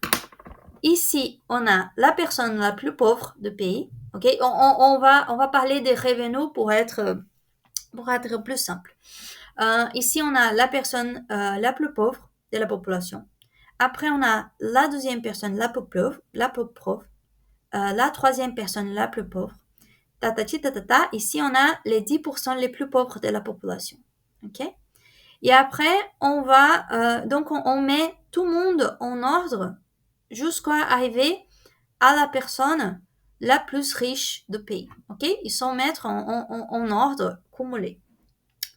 Ici, on a la personne la plus pauvre du pays. Ok, on va parler des revenus pour être plus simple. Ici, on a la personne la plus pauvre de la population. Après, on a la deuxième personne la plus pauvre, la troisième personne la plus pauvre. Ici, on a les 10% les plus pauvres de la population. Ok? Et après, on va donc on met tout le monde en ordre jusqu'à arriver à la personne la plus riche du pays. Ok? Ils sont mettre en ordre cumulé.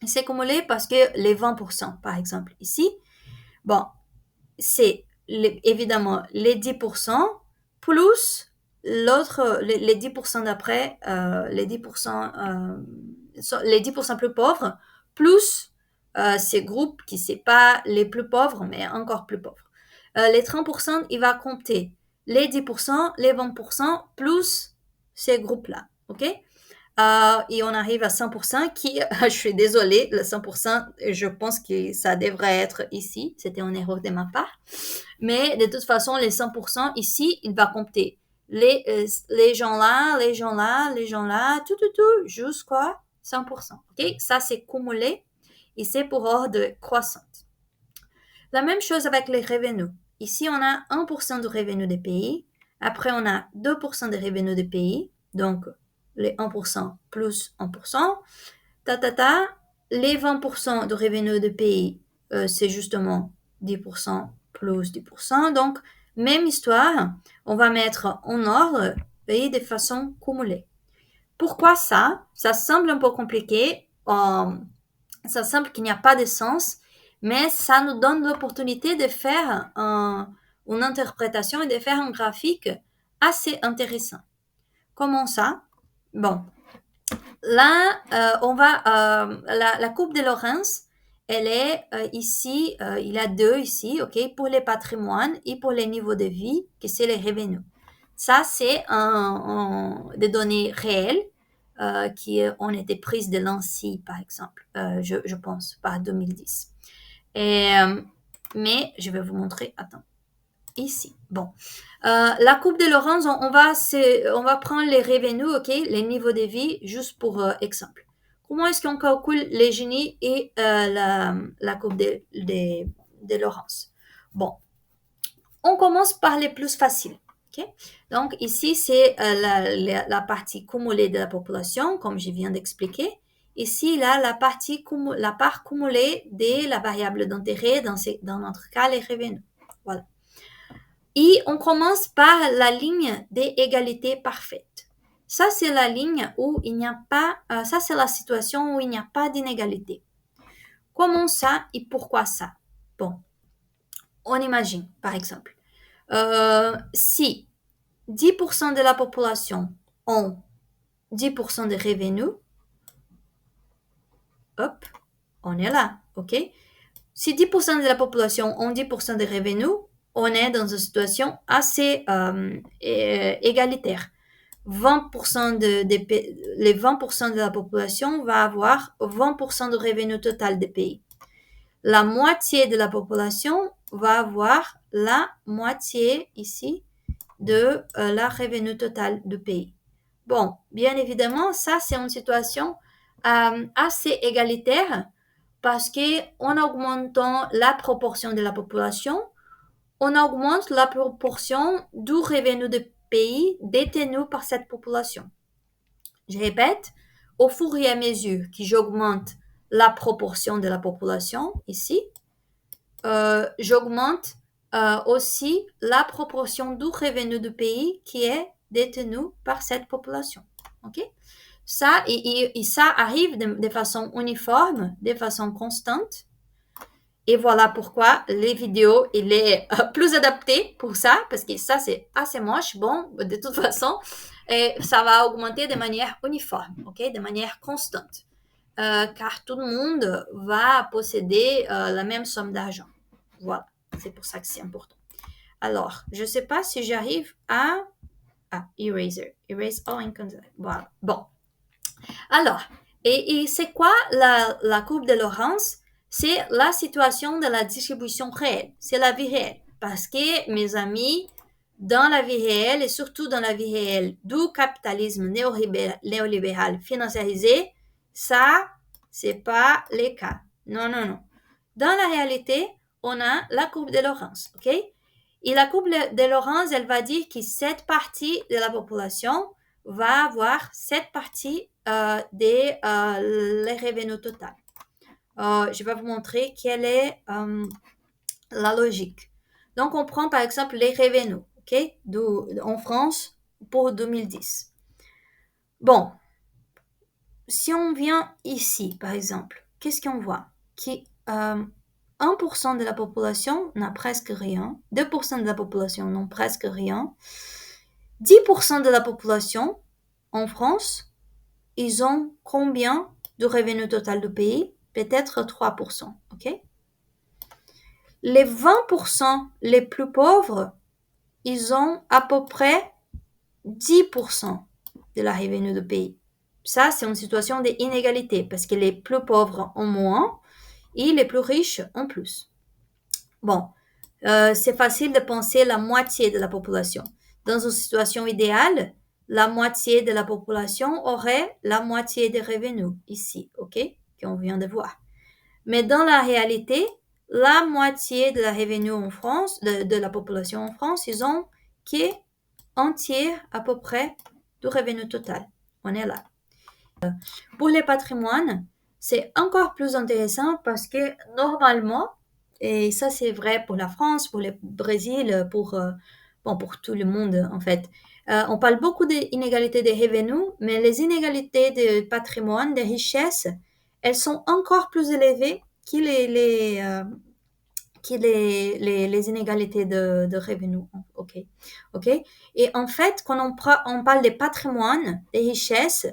C'est cumulé parce que les 20%, par exemple, ici, bon, c'est évidemment les 10% plus l'autre, les 10% d'après, les 10% plus pauvres, plus ces groupes qui c'est pas les plus pauvres, mais encore plus pauvres. Les 30%, il va compter les 10%, les 20%, plus ces groupes-là, ok? Et on arrive à 100% qui, je suis désolée, le 100%, je pense que ça devrait être ici. C'était une erreur de ma part. Mais de toute façon, les 100% ici, il va compter les gens là, les gens là, les gens là, tout, jusqu'à 100%. Ok? Ça, c'est cumulé et c'est pour ordre croissante. La même chose avec les revenus. Ici, on a 1% de revenus des pays. Après, on a 2% de revenus des pays. Donc, les 1% plus 1%. Les 20% de revenus de pays, c'est justement 10% plus 10%. Donc, même histoire, on va mettre en ordre et de façon cumulée. Pourquoi ça? Ça semble un peu compliqué. Ça semble qu'il n'y a pas de sens, mais ça nous donne l'opportunité de faire une interprétation et de faire un graphique assez intéressant. Comment ça? Bon, là, on va la courbe de Lorenz, elle est ici, il y a deux ici, ok, pour les patrimoines et pour les niveaux de vie, que c'est les revenus. Ça, c'est des données réelles qui ont été prises de l'ANSSI, par exemple, je pense, par 2010. Mais je vais vous montrer, attends. Ici. Bon. La courbe de Lorenz, on va prendre les revenus, ok, les niveaux de vie, juste pour exemple. Comment est-ce qu'on calcule les Gini et la courbe de Lorenz? Bon. On commence par les plus faciles. Okay? Donc, ici, c'est la partie cumulée de la population, comme je viens d'expliquer. Ici, là, la part cumulée de la variable d'intérêt, dans notre cas, les revenus. Voilà. Et on commence par la ligne d'égalité parfaite. Ça, c'est la ligne où il n'y a pas, ça, c'est la situation où il n'y a pas d'inégalité. Comment ça et pourquoi ça? Bon, on imagine, par exemple, si 10% de la population ont 10% de revenus, hop, on est là, ok? Si 10% de la population ont 10% de revenus, on est dans une situation assez égalitaire. 20% les 20% de la population va avoir 20% de revenus total des pays. La moitié de la population va avoir la moitié ici de la revenu total du pays. Bon, bien évidemment, ça c'est une situation assez égalitaire parce qu'en augmentant la proportion de la population, on augmente la proportion du revenu du pays détenu par cette population. Je répète, au fur et à mesure que j'augmente la proportion de la population ici, j'augmente aussi la proportion du revenu du pays qui est détenu par cette population. Ok? Ça, et ça arrive de façon uniforme, de façon constante. Et voilà pourquoi les vidéos, il est plus adapté pour ça, parce que ça, c'est assez moche. Bon, de toute façon, et ça va augmenter de manière uniforme, ok, de manière constante, car tout le monde va posséder la même somme d'argent. Voilà, c'est pour ça que c'est important. Alors, je ne sais pas si j'arrive à... Ah, eraser. Erase all income. Voilà. Bon. Alors, et c'est quoi la courbe de Lorentz? C'est la situation de la distribution réelle. C'est la vie réelle. Parce que, mes amis, dans la vie réelle et surtout dans la vie réelle du capitalisme néolibéral financiarisé, ça, c'est pas le cas. Non, non, non. Dans la réalité, on a la courbe de Lorentz, ok? Et la courbe de Lorentz, elle va dire que cette partie de la population va avoir cette partie des les revenus total. Je vais vous montrer quelle est la logique. Donc, on prend par exemple les revenus, ok, en France pour 2010. Bon, si on vient ici, par exemple, qu'est-ce qu'on voit? Qui 1% de la population n'a presque rien, 2% de la population n'ont presque rien, 10% de la population en France, ils ont combien de revenu total du pays? Peut-être 3%, ok? Les 20% les plus pauvres, ils ont à peu près 10% de la revenu du pays. Ça, c'est une situation d'inégalité parce que les plus pauvres ont moins et les plus riches ont plus. Bon, c'est facile de penser la moitié de la population. Dans une situation idéale, la moitié de la population aurait la moitié des revenus ici, ok, qu'on vient de voir. Mais dans la réalité, la moitié de la revenu en France, de la population en France, ils ont qu'un tiers à peu près du revenu total. On est là. Pour les patrimoines, c'est encore plus intéressant parce que normalement, et ça c'est vrai pour la France, pour le Brésil, pour tout le monde en fait. On parle beaucoup des inégalités de revenus, mais les inégalités de patrimoine, de richesse, elles sont encore plus élevées que les inégalités de revenus. Ok, ok. Et en fait, quand on parle des patrimoines, des richesses,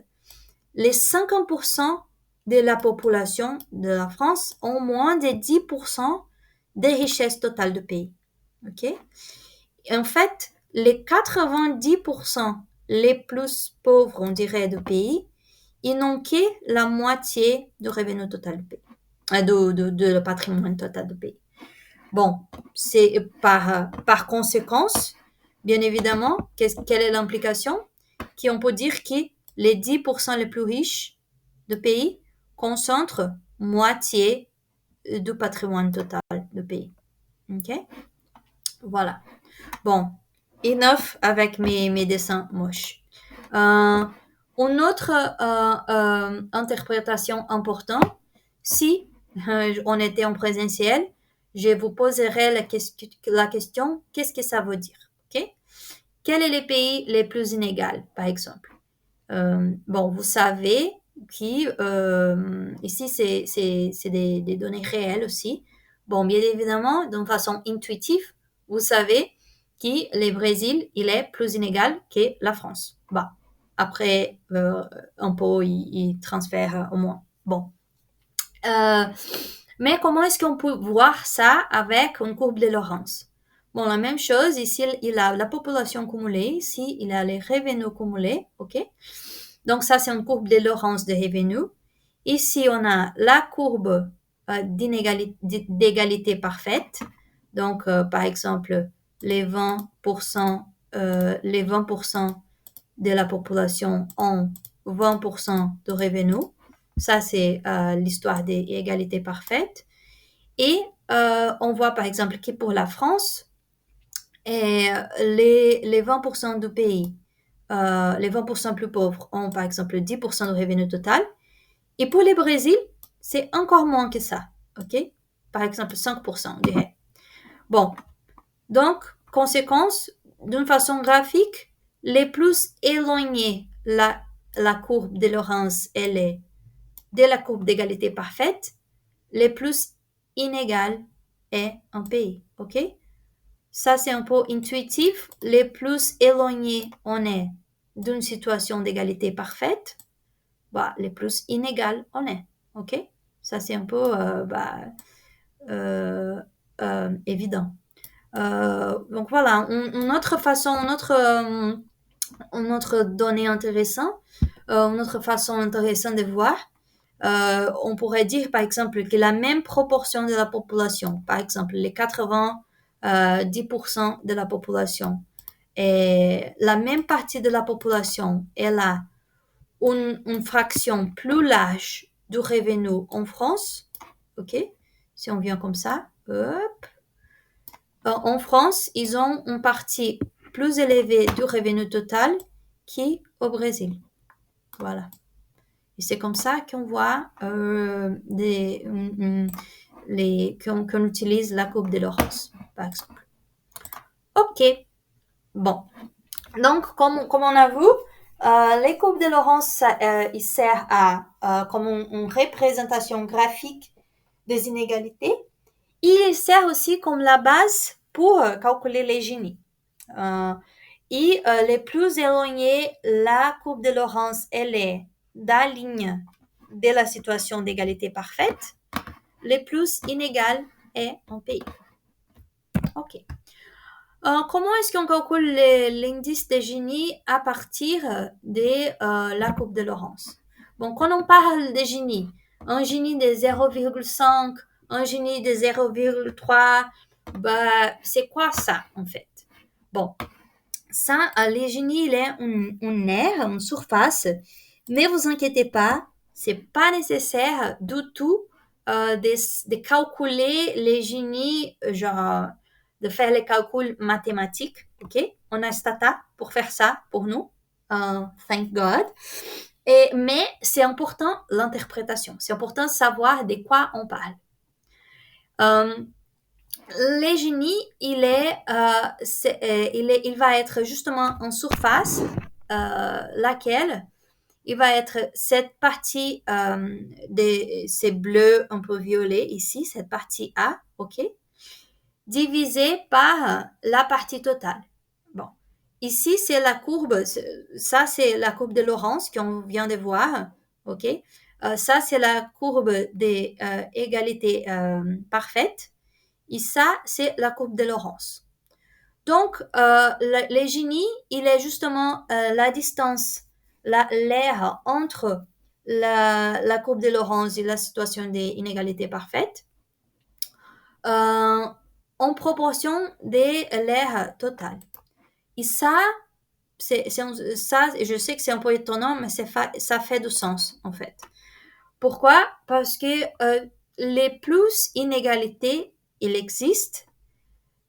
les 50% de la population de la France ont moins de 10% des richesses totales du pays. Ok? Et en fait, les 90% les plus pauvres, on dirait, du pays, ils n'ont que la moitié du revenu total du pays, de le patrimoine total du pays. Bon, c'est par conséquence, bien évidemment, quelle est l'implication? Qu'on peut dire que les 10% les plus riches du pays concentrent moitié du patrimoine total du pays. Ok? Voilà. Bon, enough avec mes dessins moches. Une autre interprétation importante, si on était en présentiel, je vous poserai la question, qu'est-ce que ça veut dire? Ok? Quels sont les pays les plus inégaux, par exemple? Bon, vous savez qui ici c'est des données réelles aussi. Bon, bien évidemment, d'une façon intuitive, vous savez que le Brésil il est plus inégal que la France. Bah, après un peu il transfère au moins. Bon, mais comment est-ce qu'on peut voir ça avec une courbe de Lorentz? Bon, la même chose ici, il a la population cumulée, ici il a les revenus cumulés, ok? Donc ça, c'est une courbe de Lorentz de revenus. Ici, on a la courbe d'égalité parfaite. Donc, par exemple, les 20%, les 20% de la population ont 20% de revenus. Ça, c'est l'histoire des égalités parfaites. Et on voit, par exemple, que pour la France, les 20% du pays, les 20% plus pauvres ont par exemple 10% de revenu total. Et pour le Brésil, c'est encore moins que ça. OK? Par exemple, 5%, on dirait. Bon. Donc, conséquence, d'une façon graphique, les plus éloignés, la courbe de Lorentz, elle est de la courbe d'égalité parfaite, les plus inégal est un pays, ok? Ça, c'est un peu intuitif. Les plus éloignés on est d'une situation d'égalité parfaite, bah, les plus inégal on est, ok? Ça, c'est un peu évident. Donc voilà, une autre façon, une autre donnée intéressante, une autre façon intéressante de voir, on pourrait dire par exemple que la même proportion de la population, par exemple les 90% de la population, et la même partie de la population, elle a une fraction plus large du revenu en France, ok? Si on vient comme ça, hop. En France, ils ont une partie plus élevée du revenu total qu'au Brésil. Voilà. Et c'est comme ça qu'on voit qu'on utilise la courbe de Laurence, par exemple. Ok. Bon. Donc, comme on a vu, les courbes de Laurence, il sert comme une représentation graphique des inégalités. Il sert aussi comme la base pour calculer les Gini. Les plus éloignés, la courbe de Laurence, elle est dans la ligne de la situation d'égalité parfaite. Les plus inégales est un pays. Ok. Comment est-ce qu'on calcule l'indice de Gini à partir de la courbe de Laurence? Bon, quand on parle de Gini, un Gini de 0,5, un Gini de 0,3, bah, c'est quoi ça en fait? Bon, ça, les Gini, il est une aire, une surface, mais vous inquiétez pas, c'est pas nécessaire du tout de calculer les Gini, genre de faire les calculs mathématiques, ok? On a Stata pour faire ça pour nous, thank God. Mais c'est important l'interprétation, c'est important de savoir de quoi on parle. Les Gini, il va être justement en surface, laquelle il va être cette partie c'est bleu un peu violet ici, cette partie A, ok? Divisé par la partie totale. Bon, ici c'est la courbe, ça c'est la courbe de Laurence qu'on vient de voir, ok? Ça c'est la courbe des égalités parfaites, et ça c'est la courbe de Laurence. Donc les Gini, il est justement la distance, l'aire entre la courbe de Laurence et la situation des inégalités parfaites. En proportion de l'aire totale. Et ça, je sais que c'est un peu étonnant, mais ça fait du sens, en fait. Pourquoi? Parce que les plus inégalités, il existe,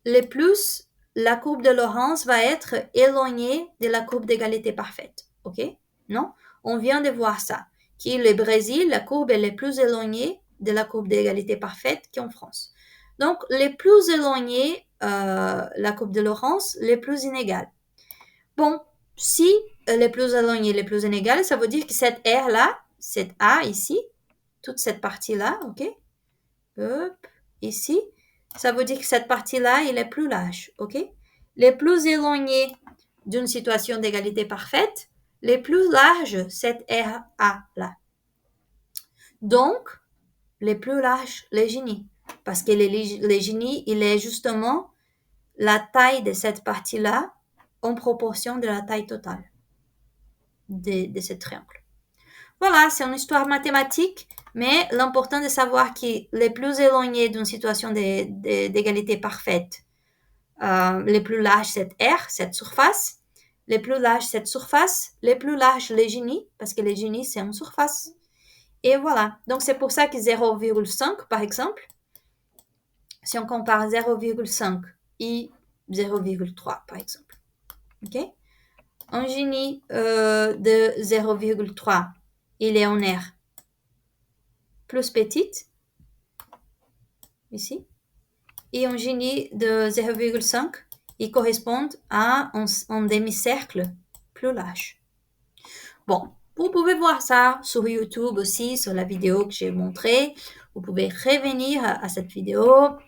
les plus la courbe de Laurence va être éloignée de la courbe d'égalité parfaite. OK? Non? On vient de voir ça. Qui le Brésil, la courbe elle est plus éloignée de la courbe d'égalité parfaite qu'en France. Donc, les plus éloignés, la courbe de Laurence, les plus inégales. Bon, si les plus éloignés, les plus inégales, ça veut dire que cette R-là, cette A ici, toute cette partie-là, ok? Hop, ici, ça veut dire que cette partie-là, elle est plus large, ok? Les plus éloignés d'une situation d'égalité parfaite, les plus larges, cette RA-là. Donc, les plus larges, les Gini. Parce que les Gini, il est justement la taille de cette partie-là en proportion de la taille totale de ce triangle. Voilà, c'est une histoire mathématique, mais l'important de savoir que les plus éloignés d'une situation d'égalité parfaite, les plus larges, cette R, cette surface, les plus larges, cette surface, les plus larges, les Gini, parce que les Gini, c'est une surface. Et voilà, donc c'est pour ça que 0,5, par exemple, si on compare 0,5 et 0,3, par exemple. OK? Un Gini de 0,3, il est en R plus petite, ici, et un Gini de 0,5, il correspond à un demi-cercle plus large. Bon, Vous pouvez voir ça sur YouTube aussi, sur la vidéo que j'ai montrée. Vous pouvez revenir à cette vidéo,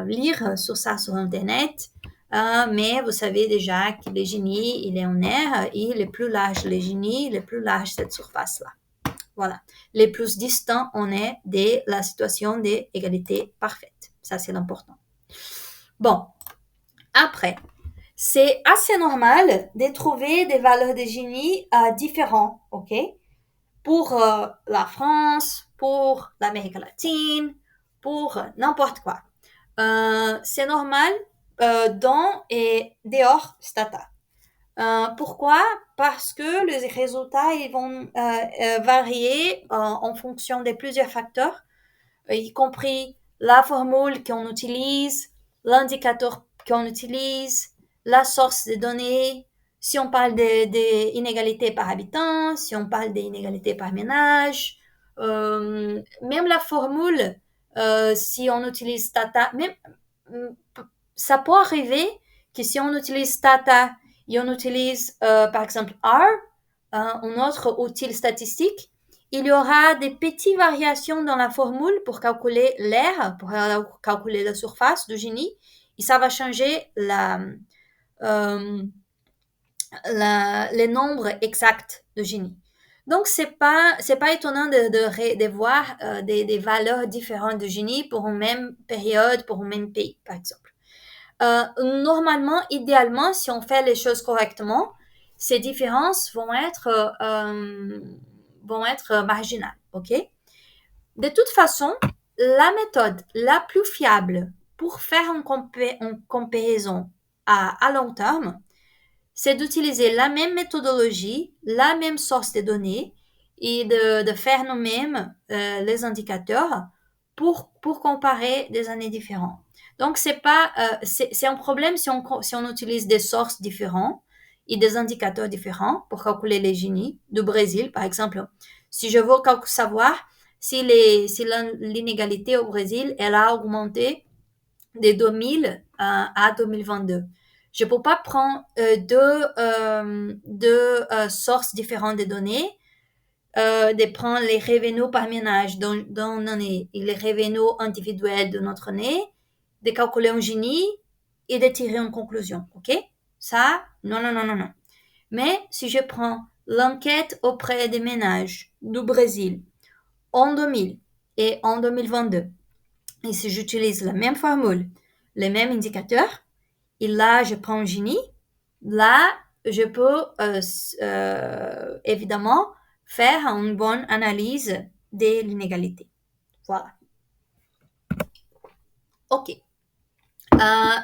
lire sur ça sur Internet. Mais vous savez déjà que le génie, il est en air et il est plus large. Le génie, il est plus large cette surface-là. Voilà. Les plus distants on est de la situation d'égalité parfaite. Ça, c'est l'important. Bon. Après, c'est assez normal de trouver des valeurs de génie différentes, ok? Pour la France, pour l'Amérique latine, pour n'importe quoi. C'est normal dans et dehors Stata. Pourquoi? Parce que les résultats ils vont varier en fonction de plusieurs facteurs, y compris la formule qu'on utilise, l'indicateur qu'on utilise, la source de données, si on parle des inégalités par habitant, si on parle des inégalités par ménage, même la formule, si on utilise Stata, même, ça peut arriver que si on utilise Stata et on utilise par exemple R, un autre outil statistique, il y aura des petites variations dans la formule pour calculer l'air, pour calculer la surface du génie, et ça va changer les nombres exacts de génie. Donc, c'est pas étonnant de voir des valeurs différentes de génie pour une même période, pour un même pays, par exemple. Normalement, idéalement, si on fait les choses correctement, ces différences vont être marginales, ok? De toute façon, la méthode la plus fiable pour faire une comparaison à long terme, c'est d'utiliser la même méthodologie, la même source de données et de faire nous-mêmes les indicateurs pour comparer des années différentes. Donc, c'est un problème si on utilise des sources différentes et des indicateurs différents pour calculer les génies du Brésil, par exemple. Si je veux savoir si l'inégalité au Brésil, elle a augmenté de 2000 à 2022. Je ne peux pas prendre deux sources différentes de données, de prendre les revenus par ménage d'une année et les revenus individuels de notre année, de calculer un génie et de tirer une conclusion. OK? Ça, non. Mais si je prends l'enquête auprès des ménages du Brésil en 2000 et en 2022, et si j'utilise la même formule, les mêmes indicateurs, et là, je prends un génie, là, je peux évidemment faire une bonne analyse de l'inégalité. Voilà. OK.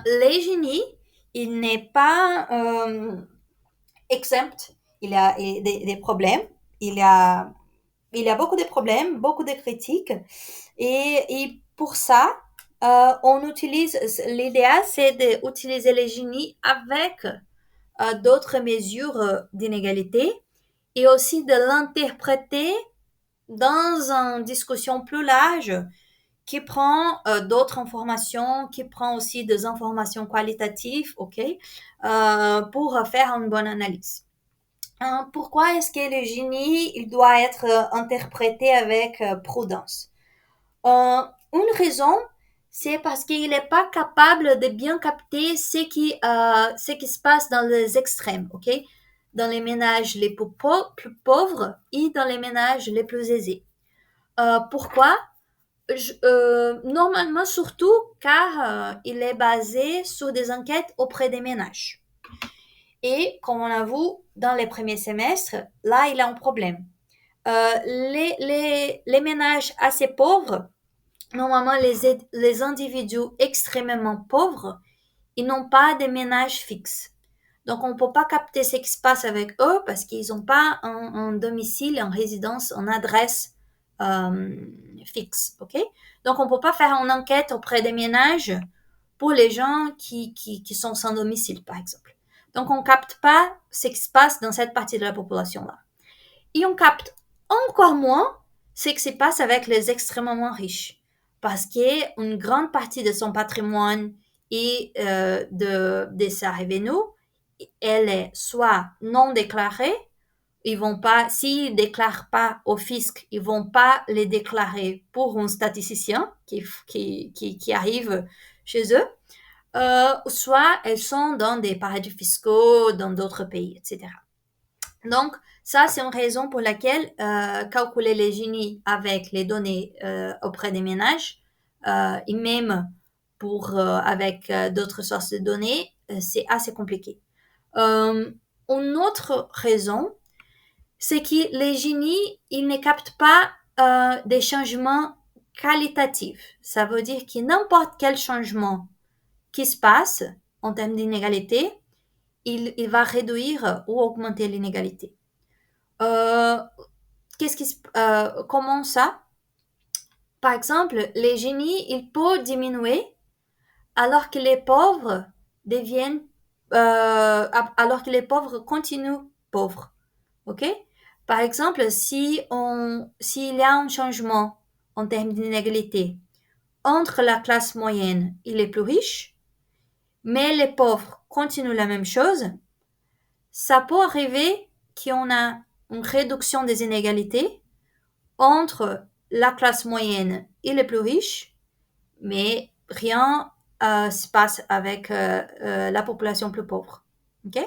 Les génies, il n'est pas exempt. Il y a des problèmes. Il y a beaucoup de problèmes, beaucoup de critiques. Et pour ça, l'idéal, c'est d'utiliser les génies avec d'autres mesures d'inégalité et aussi de l'interpréter dans une discussion plus large qui prend d'autres informations, qui prend aussi des informations qualitatives, ok, pour faire une bonne analyse. Pourquoi est-ce que le génie il doit être interprété avec prudence? Une raison, c'est parce qu'il n'est pas capable de bien capter ce qui se passe dans les extrêmes, ok? Dans les ménages les plus pauvres et dans les ménages les plus aisés. Pourquoi? Normalement, surtout car il est basé sur des enquêtes auprès des ménages. Et comme on a vu dans les premiers semestres, là, il a un problème. Les ménages assez pauvres, normalement, les individus extrêmement pauvres, ils n'ont pas de ménage fixe. Donc, on ne peut pas capter ce qui se passe avec eux parce qu'ils n'ont pas un domicile, une résidence, une adresse fixe. Ok? Donc, on ne peut pas faire une enquête auprès des ménages pour les gens qui sont sans domicile, par exemple. Donc, on ne capte pas ce qui se passe dans cette partie de la population-là. Et on capte encore moins ce qui se passe avec les extrêmement riches. Parce qu'une grande partie de son patrimoine et de sa revenu, elle est soit non déclarée ils vont pas, s'ils déclarent pas au fisc, ils vont pas les déclarer pour un statisticien qui arrive chez eux. Soit elles sont dans des paradis fiscaux, dans d'autres pays, etc. Donc, ça, c'est une raison pour laquelle calculer les Gini avec les données auprès des ménages et même avec d'autres sources de données, c'est assez compliqué. Une autre raison, c'est que les Gini, ils ne captent pas des changements qualitatifs. Ça veut dire que n'importe quel changement qui se passe en termes d'inégalité, il va réduire ou augmenter l'inégalité. Comment ça? Par exemple, les génies, ils peuvent diminuer alors que les pauvres deviennent, alors que les pauvres continuent pauvres. Ok? Par exemple, s'il y a un changement en termes d'inégalité entre la classe moyenne et les plus riches, mais les pauvres continuent la même chose, ça peut arriver qu'on a une réduction des inégalités entre la classe moyenne et les plus riches, mais rien se passe avec la population plus pauvre. Okay?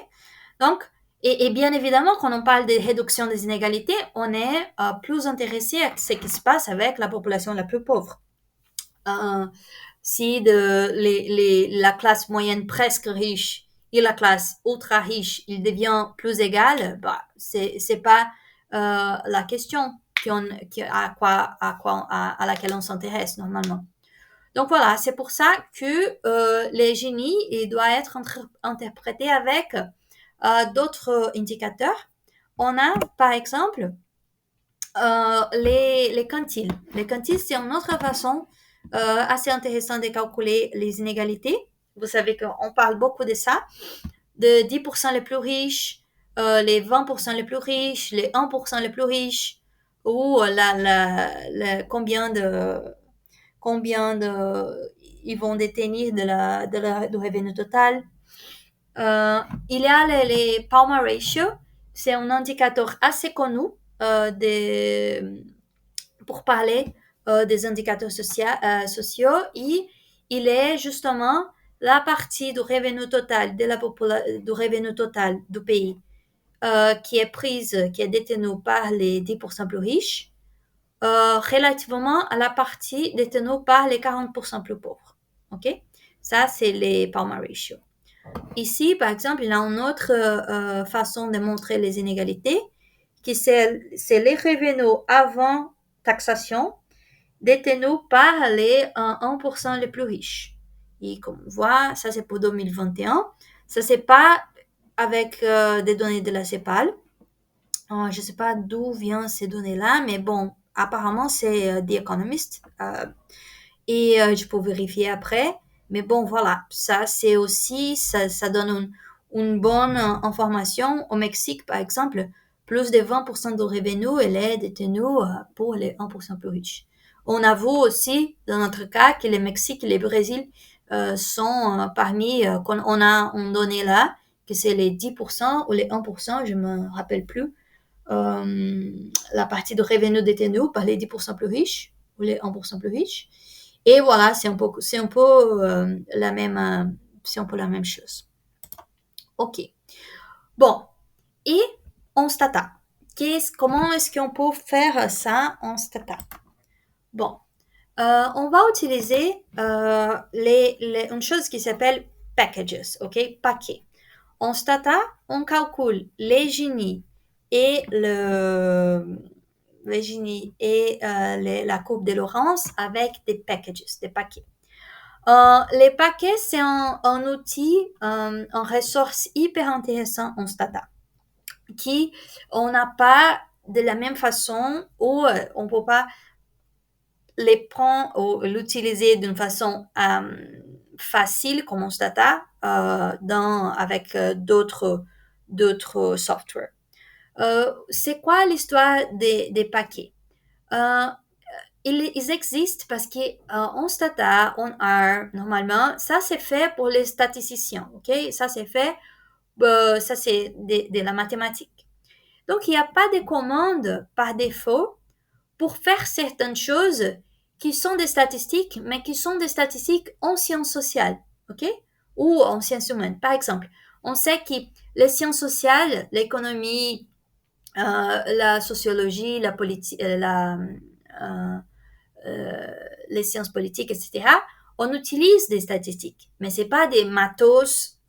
Donc, et bien évidemment, quand on parle de réduction des inégalités, on est plus intéressé à ce qui se passe avec la population la plus pauvre. Si la classe moyenne presque riche et la classe ultra riche, il devient plus égal, bah, c'est pas la question à laquelle on s'intéresse normalement. Donc voilà, c'est pour ça que les génies ils doivent être interprétés avec d'autres indicateurs. On a par exemple les quintiles. Les quintiles, c'est une autre façon assez intéressante de calculer les inégalités. Vous savez qu'on parle beaucoup de ça, de 10% les plus riches, les 20% les plus riches, les 1% les plus riches, ou combien ils vont détenir du revenu total. Il y a les Palmer Ratio, c'est un indicateur assez connu pour parler des indicateurs sociaux et il est justement la partie du revenu total du revenu total du pays qui est détenue par les 10% plus riches relativement à la partie détenue par les 40% plus pauvres. Ok? Ça, c'est les Palmer Ratio. Ici, par exemple, il y a une autre façon de montrer les inégalités, qui c'est les revenus avant taxation détenus par les 1% les plus riches. Et comme on voit, ça c'est pour 2021. Ça c'est pas avec des données de la CEPAL. Je ne sais pas d'où viennent ces données-là, mais bon, apparemment c'est The Economist. Et je peux vérifier après. Mais bon, voilà, ça c'est aussi, ça donne une bonne information. Au Mexique, par exemple, plus de 20% de revenus, elle est détenue pour les 1% plus riches. On avoue aussi, dans notre cas, que le Mexique et le Brésil sont parmi, on a une donnée là, que c'est les 10% ou les 1%, je me rappelle plus, la partie de revenus détenus par les 10% plus riches ou les 1% plus riches. Et voilà, c'est un peu la même chose. Ok. Bon. Et en Stata. Comment est-ce qu'on peut faire ça en Stata? Bon. On va utiliser une chose qui s'appelle packages, ok? Paquets. En Stata, on calcule les Gini et la courbe de Laurence avec des packages, des paquets. Les paquets, c'est un outil, une ressource hyper intéressant en Stata, qui on n'a pas de la même façon ou on ne peut pas les prendre ou l'utiliser d'une façon facile comme en Stata avec d'autres softwares. C'est quoi l'histoire des paquets? Ils existent parce qu'en Stata, en R, normalement, ça c'est fait pour les statisticiens, ok? Ça c'est fait, ça c'est de la mathématique. Donc, il n'y a pas de commande par défaut pour faire certaines choses qui sont des statistiques, mais qui sont des statistiques en sciences sociales, ok? Ou en sciences humaines. Par exemple, on sait que les sciences sociales, l'économie, la sociologie, la politique, euh, euh, les sciences politiques, etc., on utilise des statistiques, mais c'est pas des mathos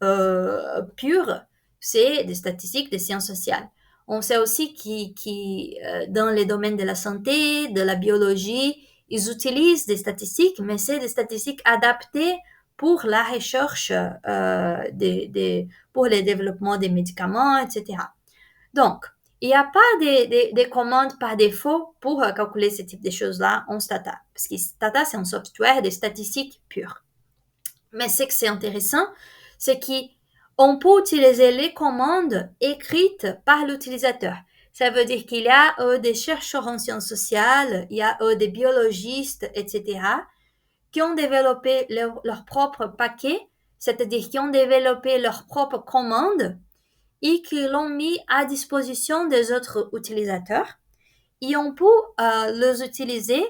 purs, c'est des statistiques des sciences sociales. On sait aussi que dans les domaines de la santé, de la biologie, ils utilisent des statistiques, mais c'est des statistiques adaptées pour la recherche, pour le développement des médicaments, etc. Donc, il n'y a pas de commandes par défaut pour calculer ce type de choses-là en Stata. Parce que Stata, c'est un software de statistiques pures. Mais ce que c'est intéressant, c'est qu'on peut utiliser les commandes écrites par l'utilisateur. Ça veut dire qu'il y a des chercheurs en sciences sociales, il y a des biologistes, etc., qui ont développé leur propre paquet, c'est-à-dire qui ont développé leur propre commande et qui l'ont mis à disposition des autres utilisateurs. Et on peut les utiliser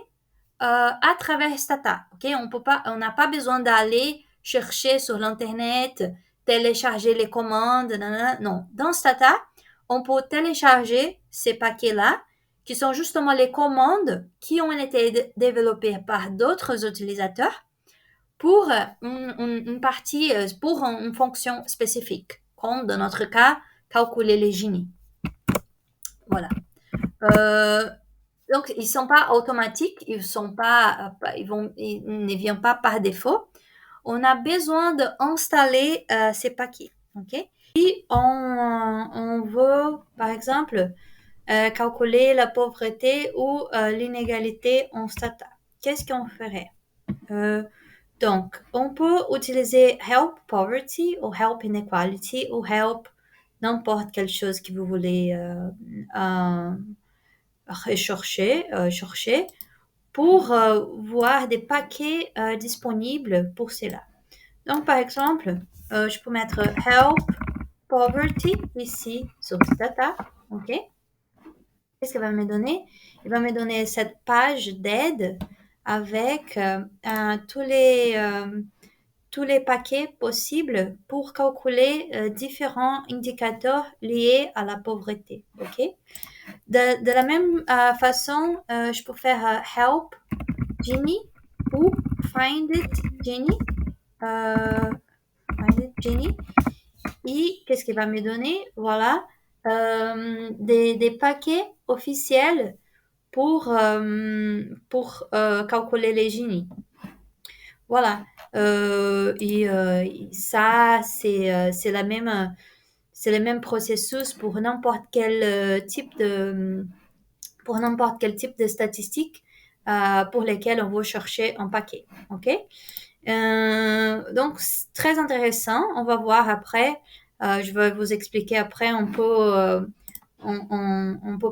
à travers Stata. Okay? On n'a pas besoin d'aller chercher sur l'Internet, télécharger les commandes. Nanana. Non, dans Stata, on peut télécharger ces paquets-là, qui sont justement les commandes qui ont été développées par d'autres utilisateurs pour une partie, pour une fonction spécifique, comme dans notre cas, calculer les Gini. Voilà. Euh, donc, ils ne sont pas automatiques, ils ne viennent pas par défaut. On a besoin d'installer ces paquets. Okay? Si on veut, par exemple, calculer la pauvreté ou l'inégalité en Stata, qu'est-ce qu'on ferait? Donc, on peut utiliser Help Poverty ou Help Inequality ou Help n'importe quelle chose que vous voulez chercher pour voir des paquets disponibles pour cela. Donc, par exemple, je peux mettre Help Poverty ici sur Stata. OK? Qu'est-ce qu'il va me donner? Il va me donner cette page d'aide avec tous les paquets possibles pour calculer différents indicateurs liés à la pauvreté. OK? De la même façon, je peux faire Help Gini ou Find It Gini. Find It Gini. Et qu'est-ce qu'il va me donner? Voilà, des paquets officiels pour calculer les Gini. Voilà. Et ça, c'est le même processus pour n'importe quel type de statistiques pour lesquelles on veut chercher un paquet. OK? Donc, c'est très intéressant. On va voir après. Je vais vous expliquer après un peu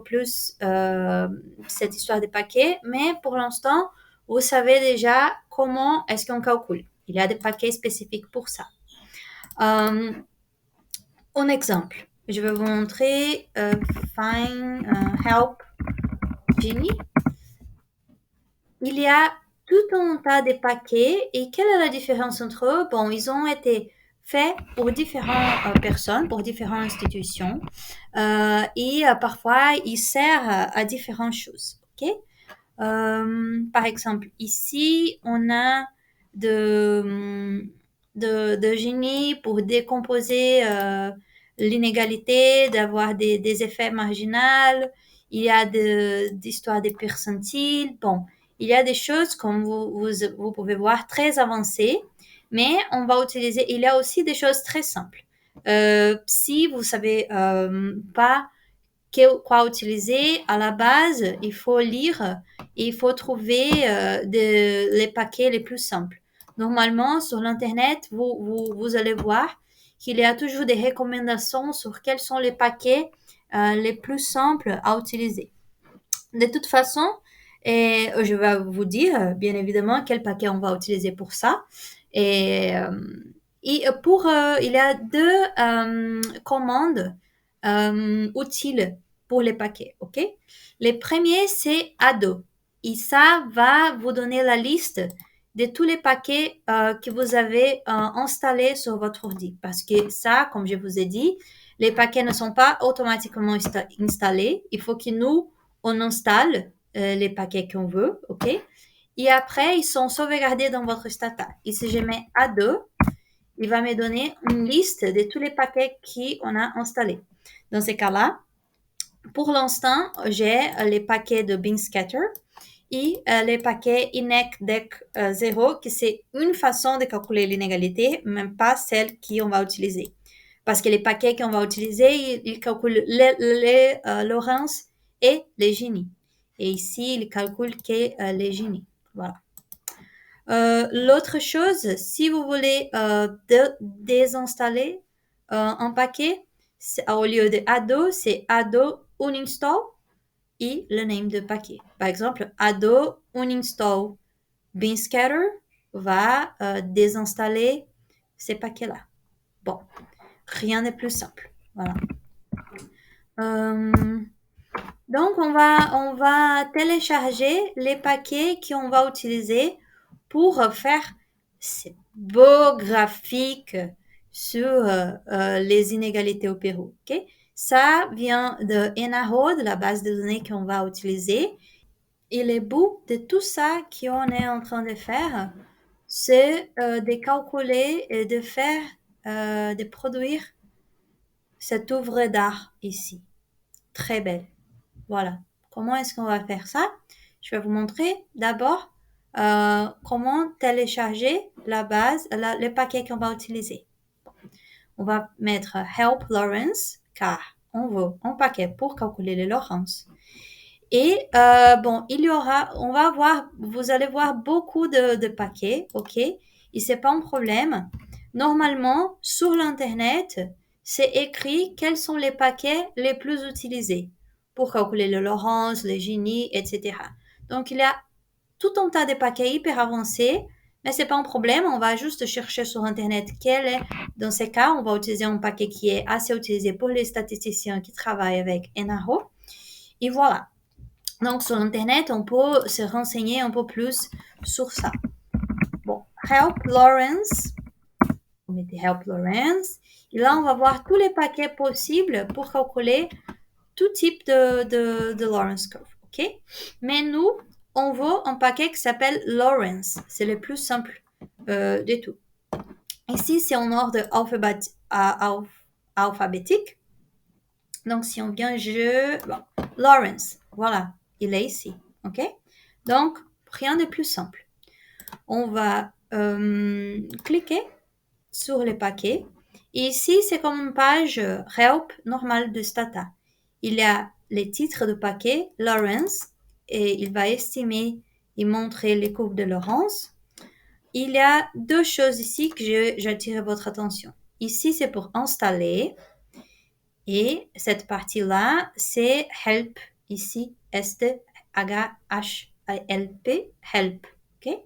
plus cette histoire des paquets. Mais pour l'instant, vous savez déjà comment est-ce qu'on calcule. Il y a des paquets spécifiques pour ça. Un exemple. Je vais vous montrer Help Gini. Il y a tout un tas de paquets et quelle est la différence entre eux? Bon, ils ont été faits pour différentes personnes, pour différentes institutions et parfois ils servent à différentes choses. Ok? Par exemple, ici, on a de génie pour décomposer l'inégalité, d'avoir des effets marginaux. Il y a d'histoires des percentiles. Bon, il y a des choses, comme vous pouvez voir, très avancées, mais on va utiliser, il y a aussi des choses très simples. Si vous savez pas quoi utiliser, à la base, il faut lire et il faut trouver les paquets les plus simples. Normalement, sur l'Internet, vous allez voir qu'il y a toujours des recommandations sur quels sont les paquets les plus simples à utiliser. De toute façon, je vais vous dire, bien évidemment, quel paquet on va utiliser pour ça. Et il y a deux commandes utiles pour les paquets, ok? Les premiers, c'est Ado. Et ça va vous donner la liste de tous les paquets que vous avez installés sur votre ordi. Parce que ça, comme je vous ai dit, les paquets ne sont pas automatiquement installés. Il faut que nous, on installe les paquets qu'on veut, ok? Et après, ils sont sauvegardés dans votre Stata. Et si je mets Ado, il va me donner une liste de tous les paquets qu'on a installés. Dans ces cas-là, pour l'instant, j'ai les paquets de BinScatter et les paquets INEC-DEC 0, qui c'est une façon de calculer l'inégalité, même pas celle qu'on va utiliser. Parce que les paquets qu'on va utiliser, ils calculent les Lorentz et les Gini. Et ici, ils calculent que les Gini. Voilà. L'autre chose, si vous voulez désinstaller un paquet, au lieu de Ado, c'est Ado uninstall et le nom de paquet. Par exemple, Ado uninstall BinScatter va désinstaller ces paquets-là. Bon, rien n'est plus simple. Voilà. Donc, on va télécharger les paquets qu'on va utiliser pour faire ces beaux graphiques sur les inégalités au Pérou. Okay? Ça vient de Enaho, de la base de données qu'on va utiliser. Et le but de tout ça qu'on est en train de faire, c'est de calculer et de faire, de produire cette œuvre d'art ici. Très belle. Voilà. Comment est-ce qu'on va faire ça? Je vais vous montrer d'abord comment télécharger la base, le paquet qu'on va utiliser. On va mettre Help Lorentz car on veut un paquet pour calculer les Lorentz. Et vous allez voir beaucoup de paquets, ok? Et c'est pas un problème. Normalement, sur l'internet, c'est écrit quels sont les paquets les plus utilisés pour calculer le Lorentz, le Gini, etc. Donc, il y a tout un tas de paquets hyper avancés, mais c'est pas un problème. On va juste chercher sur internet quel est. Dans ces cas, on va utiliser un paquet qui est assez utilisé pour les statisticiens qui travaillent avec NAO. Et voilà. Donc, sur Internet, on peut se renseigner un peu plus sur ça. Bon, Help Lorentz. On met Help Lorentz. Et là, on va voir tous les paquets possibles pour calculer tout type de Lorentz curve. OK? Mais nous, on veut un paquet qui s'appelle Lorentz. C'est le plus simple de tout. Ici, c'est en ordre alphabétique. Donc, si on vient, Lorentz. Voilà. Il est ici, ok? Donc, rien de plus simple. On va cliquer sur les paquets. Et ici, c'est comme une page Help normale de Stata. Il y a les titres de paquets, Lorentz, et il va estimer et montrer les courbes de Lorentz. Il y a deux choses ici que j'attire votre attention. Ici, c'est pour installer. Et cette partie-là, c'est Help ici, S-T-H-L-P, Help. Okay?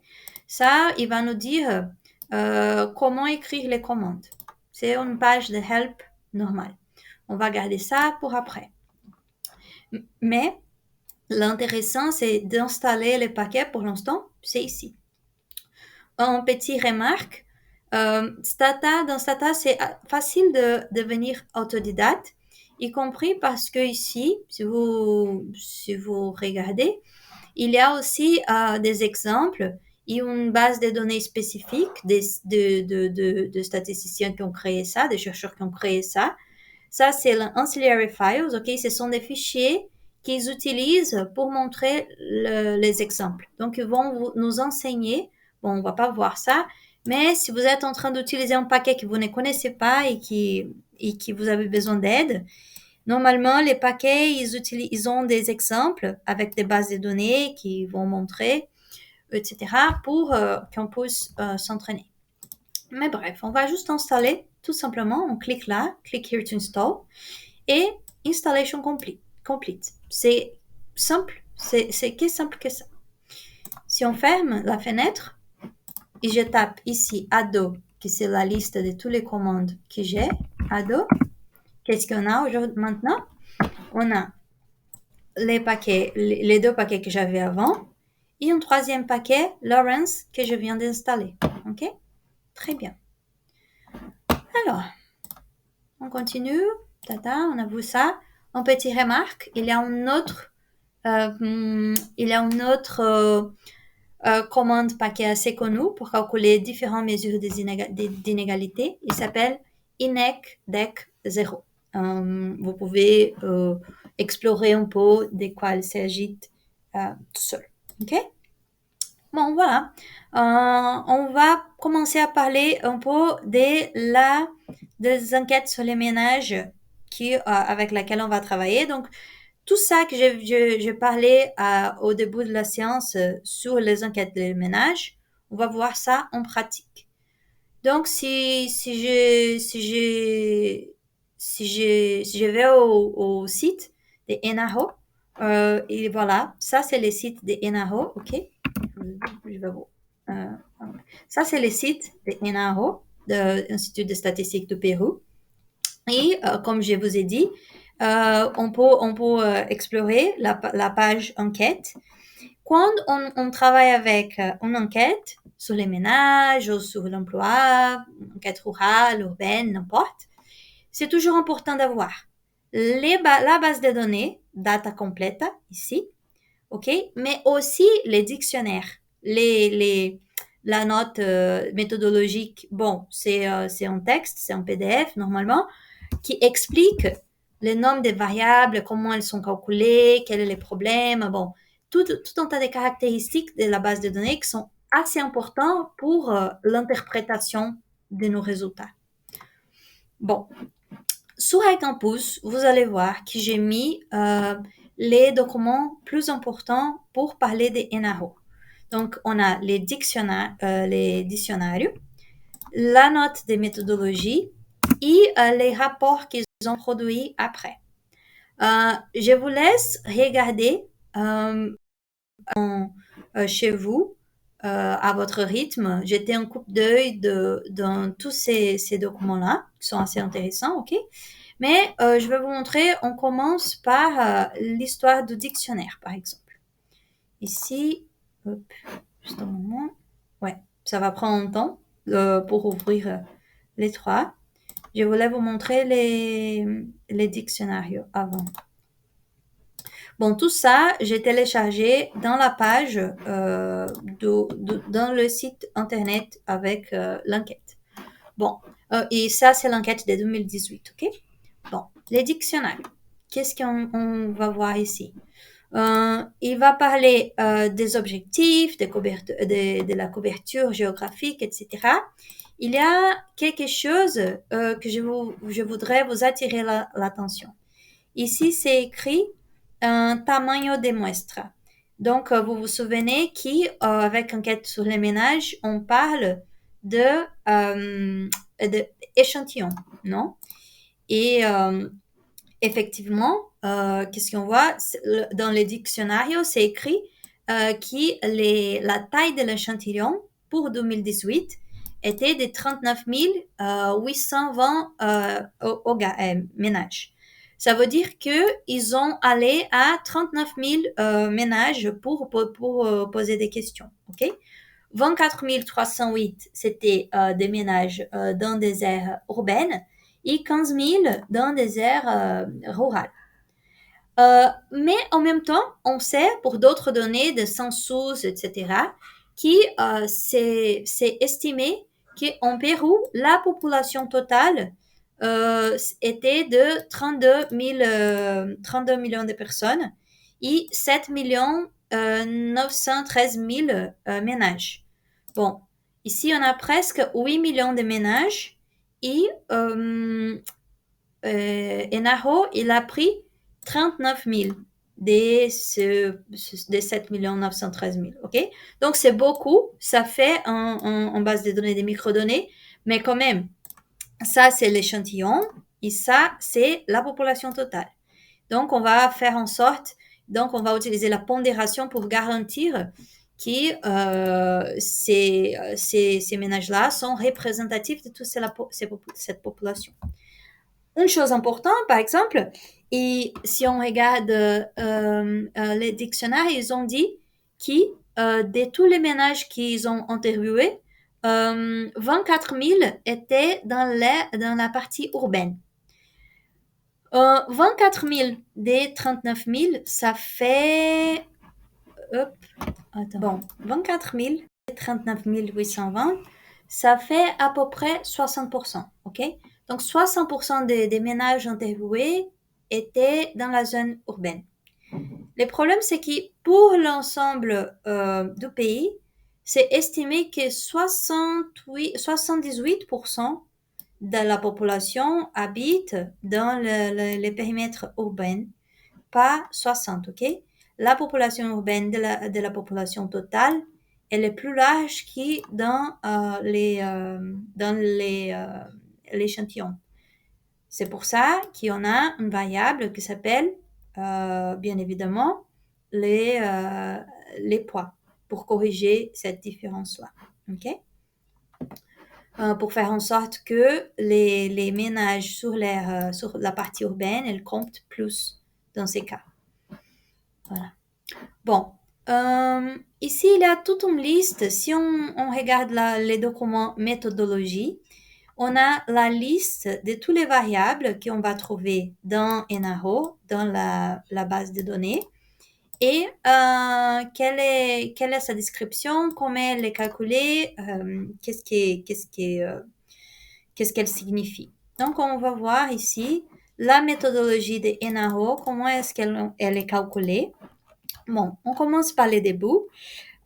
Ça, il va nous dire comment écrire les commandes. C'est une page de Help normale. On va garder ça pour après. Mais l'intéressant, c'est d'installer les paquets pour l'instant. C'est ici. En petite remarque, dans Stata, c'est facile de devenir autodidacte, y compris parce que ici, si vous regardez, il y a aussi des exemples et une base de données spécifique de statisticiens qui ont créé ça, des chercheurs qui ont créé ça. Ça, c'est l'Ancillary Files, ok? Ce sont des fichiers qu'ils utilisent pour montrer les exemples. Donc, ils vont nous enseigner. Bon, on va pas voir ça, mais si vous êtes en train d'utiliser un paquet que vous ne connaissez pas et qui vous avez besoin d'aide, normalement, les paquets, ils ont des exemples avec des bases de données qui vont montrer, etc., pour qu'on puisse s'entraîner. Mais bref, on va juste installer tout simplement. On clique là, click here to install, et installation complete. C'est simple, c'est simple que ça. Si on ferme la fenêtre, et je tape ici Ado, qui c'est la liste de toutes les commandes que j'ai. Ado. Qu'est-ce qu'on a aujourd'hui maintenant? On a les deux paquets que j'avais avant et un troisième paquet, Lawrence, que je viens d'installer. OK? Très bien. Alors, on continue. Tata, on a vu ça. En petite remarque, il y a une autre commande paquet assez connu pour calculer différentes mesures d'inégalité. Il s'appelle INEC-DEC0. Vous pouvez explorer un peu de quoi il s'agit tout seul. OK? Bon, voilà. On va commencer à parler un peu des enquêtes sur les ménages avec lesquelles on va travailler. Donc, tout ça que je parlais au début de la séance sur les enquêtes des ménages, on va voir ça en pratique. Donc, si je vais au site de ENAHO, et voilà, ça c'est le site de ENAHO, ok? Je vais vous. Ça c'est le site de ENAHO, de l'Institut de statistique du Pérou. Et comme je vous ai dit, on peut explorer la page enquête. Quand on travaille avec une enquête sur les ménages ou sur l'emploi, enquête rurale, urbaine, n'importe, c'est toujours important d'avoir la base de données, data completa, ici, ok, mais aussi les dictionnaires, la note méthodologique. Bon, c'est un texte, c'est un PDF normalement, qui explique le nombre de variables, comment elles sont calculées, quels sont les problèmes, bon, tout un tas de caractéristiques de la base de données qui sont assez importants pour l'interprétation de nos résultats. Bon, sur iCampus, vous allez voir que j'ai mis les documents plus importants pour parler des NAO. Donc, on a les dictionnaires, la note des méthodologies et les rapports qu'ils ont produits après. Je vous laisse regarder chez vous à votre rythme. Jeter un coup d'œil dans tous ces documents-là qui sont assez intéressants, ok? Mais je vais vous montrer, on commence par l'histoire du dictionnaire, par exemple. Ici, hop, juste un moment. Ouais, ça va prendre un temps pour ouvrir les trois. Je voulais vous montrer les dictionnaires avant. Bon, tout ça, j'ai téléchargé dans la page, dans le site internet avec l'enquête. Bon, et ça, c'est l'enquête de 2018, ok? Bon, les dictionnaires. Qu'est-ce qu'on va voir ici? Il va parler des objectifs, de la couverture géographique, etc. Il y a quelque chose que je voudrais vous attirer l'attention. Ici, c'est écrit un tamaño de muestra. Donc, vous vous souvenez qu'avec enquête sur les ménages, on parle d'échantillons, non? Et effectivement, qu'est-ce qu'on voit? Dans les dictionnaires, c'est écrit que la taille de l'échantillon pour 2018 était de 39 820 ménages. Ça veut dire qu'ils ont allé à 39 000 ménages pour poser des questions. Ok? 24 308, c'était des ménages dans des aires urbaines et 15 000 dans des aires rurales. Mais en même temps, on sait, pour d'autres données de census, etc., que c'est estimé qu'en Pérou, la population totale était de 32 millions de personnes et 7 913 000 ménages. Bon, ici, on a presque 8 millions de ménages et ENAHO, il a pris 39 000 des 7 913 000. OK? Donc, c'est beaucoup. Ça fait en base de données des microdonnées. Mais quand même, ça, c'est l'échantillon. Et ça, c'est la population totale. Donc, on va faire en sorte, donc on va utiliser la pondération pour garantir que ces ménages-là sont représentatifs de toute cette population. Une chose importante, par exemple, Et si on regarde les dictionnaires, ils ont dit que de tous les ménages qu'ils ont interviewés, 24 000 étaient dans la partie urbaine. 24 000 des 39 000, ça fait... Hop, attends. Bon, 24 000 des 39 820, ça fait à peu près 60%, ok? Donc 60% des ménages interviewés étaient dans la zone urbaine. Le problème, c'est que pour l'ensemble du pays, c'est estimé que 78% de la population habite dans les périmètres urbains, pas 60, ok? La population urbaine de la population totale, elle est plus large que dans l'échantillon. C'est pour ça qu'on a une variable qui s'appelle, bien évidemment, les poids pour corriger cette différence-là. OK? Pour faire en sorte que les ménages sur la partie urbaine, elles comptent plus dans ces cas. Voilà. Bon, ici, il y a toute une liste. Si on regarde les documents méthodologie, on a la liste de toutes les variables qu'on va trouver dans NAO, dans la base de données, et quelle est sa description, comment elle est calculée, qu'est-ce qu'elle signifie. Donc, on va voir ici la méthodologie de NAO, comment est-ce qu'elle est calculée. Bon, on commence par les débuts.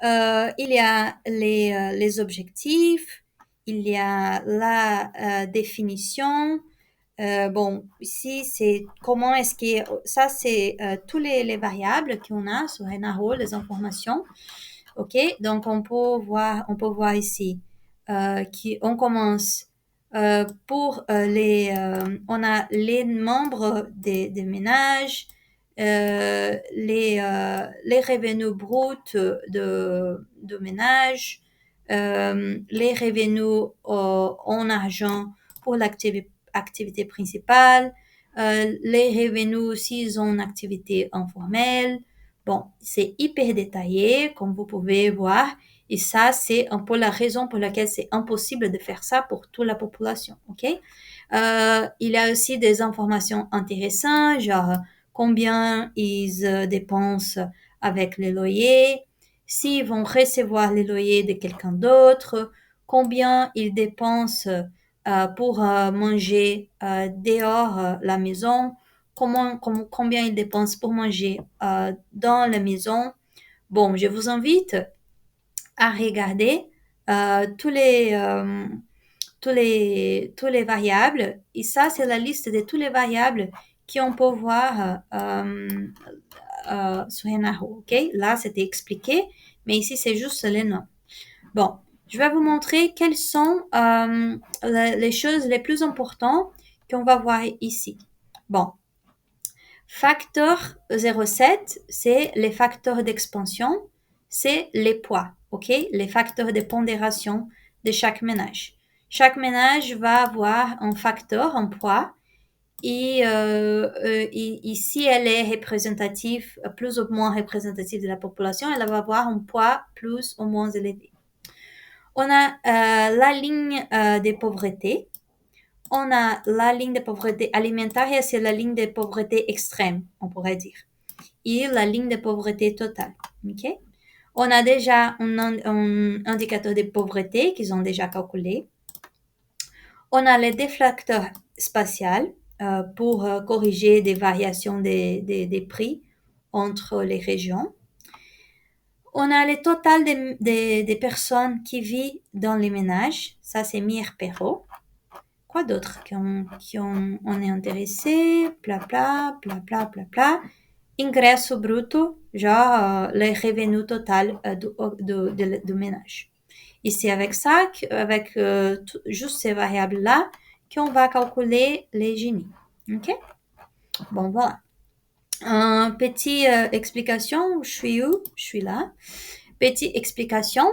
Il y a les objectifs, il y a la définition. Bon, ici, c'est comment est-ce que... Ça, c'est tous les variables qu'on a sur NAO, les informations. OK? Donc, on peut voir ici qu'on commence pour on a les membres des ménages, les revenus bruts de ménage, les revenus en argent pour l'activité principale, les revenus s'ils ont une activité informelle. Bon, c'est hyper détaillé, comme vous pouvez voir. Et ça, c'est un peu la raison pour laquelle c'est impossible de faire ça pour toute la population, ok? Il y a aussi des informations intéressantes, genre combien ils dépensent avec les loyers, s'ils vont recevoir les loyers de quelqu'un d'autre, combien ils dépensent pour manger dehors la maison, combien ils dépensent pour manger dans la maison. Bon, je vous invite à regarder tous les variables. Et ça, c'est la liste de toutes les variables qu'on peut voir sur NAO. OK? Là, c'était expliqué, mais ici, c'est juste les noms. Bon, je vais vous montrer quelles sont les choses les plus importantes qu'on va voir ici. Bon, facteur 0,7, c'est les facteurs d'expansion, c'est les poids, ok? Les facteurs de pondération de chaque ménage. Chaque ménage va avoir un facteur, un poids, et si elle est représentative, plus ou moins représentative de la population, elle va avoir un poids plus ou moins élevé. On a la ligne de pauvreté. On a la ligne de pauvreté alimentaire, c'est la ligne de pauvreté extrême, on pourrait dire. Et la ligne de pauvreté totale. Okay? On a déjà un indicateur de pauvreté qu'ils ont déjà calculé. On a les déflecteurs spatiaux pour corriger des variations des prix entre les régions. On a le total des personnes qui vivent dans les ménages. Ça, c'est Mir-Perrault. Quoi d'autre on est intéressé? Bla, Ingresso bruto, genre le revenu total du ménage. Et c'est avec ça, avec juste ces variables-là, qu'on va calculer les Gini. OK? Bon, voilà. Petite explication. Je suis où? Je suis là. Petite explication.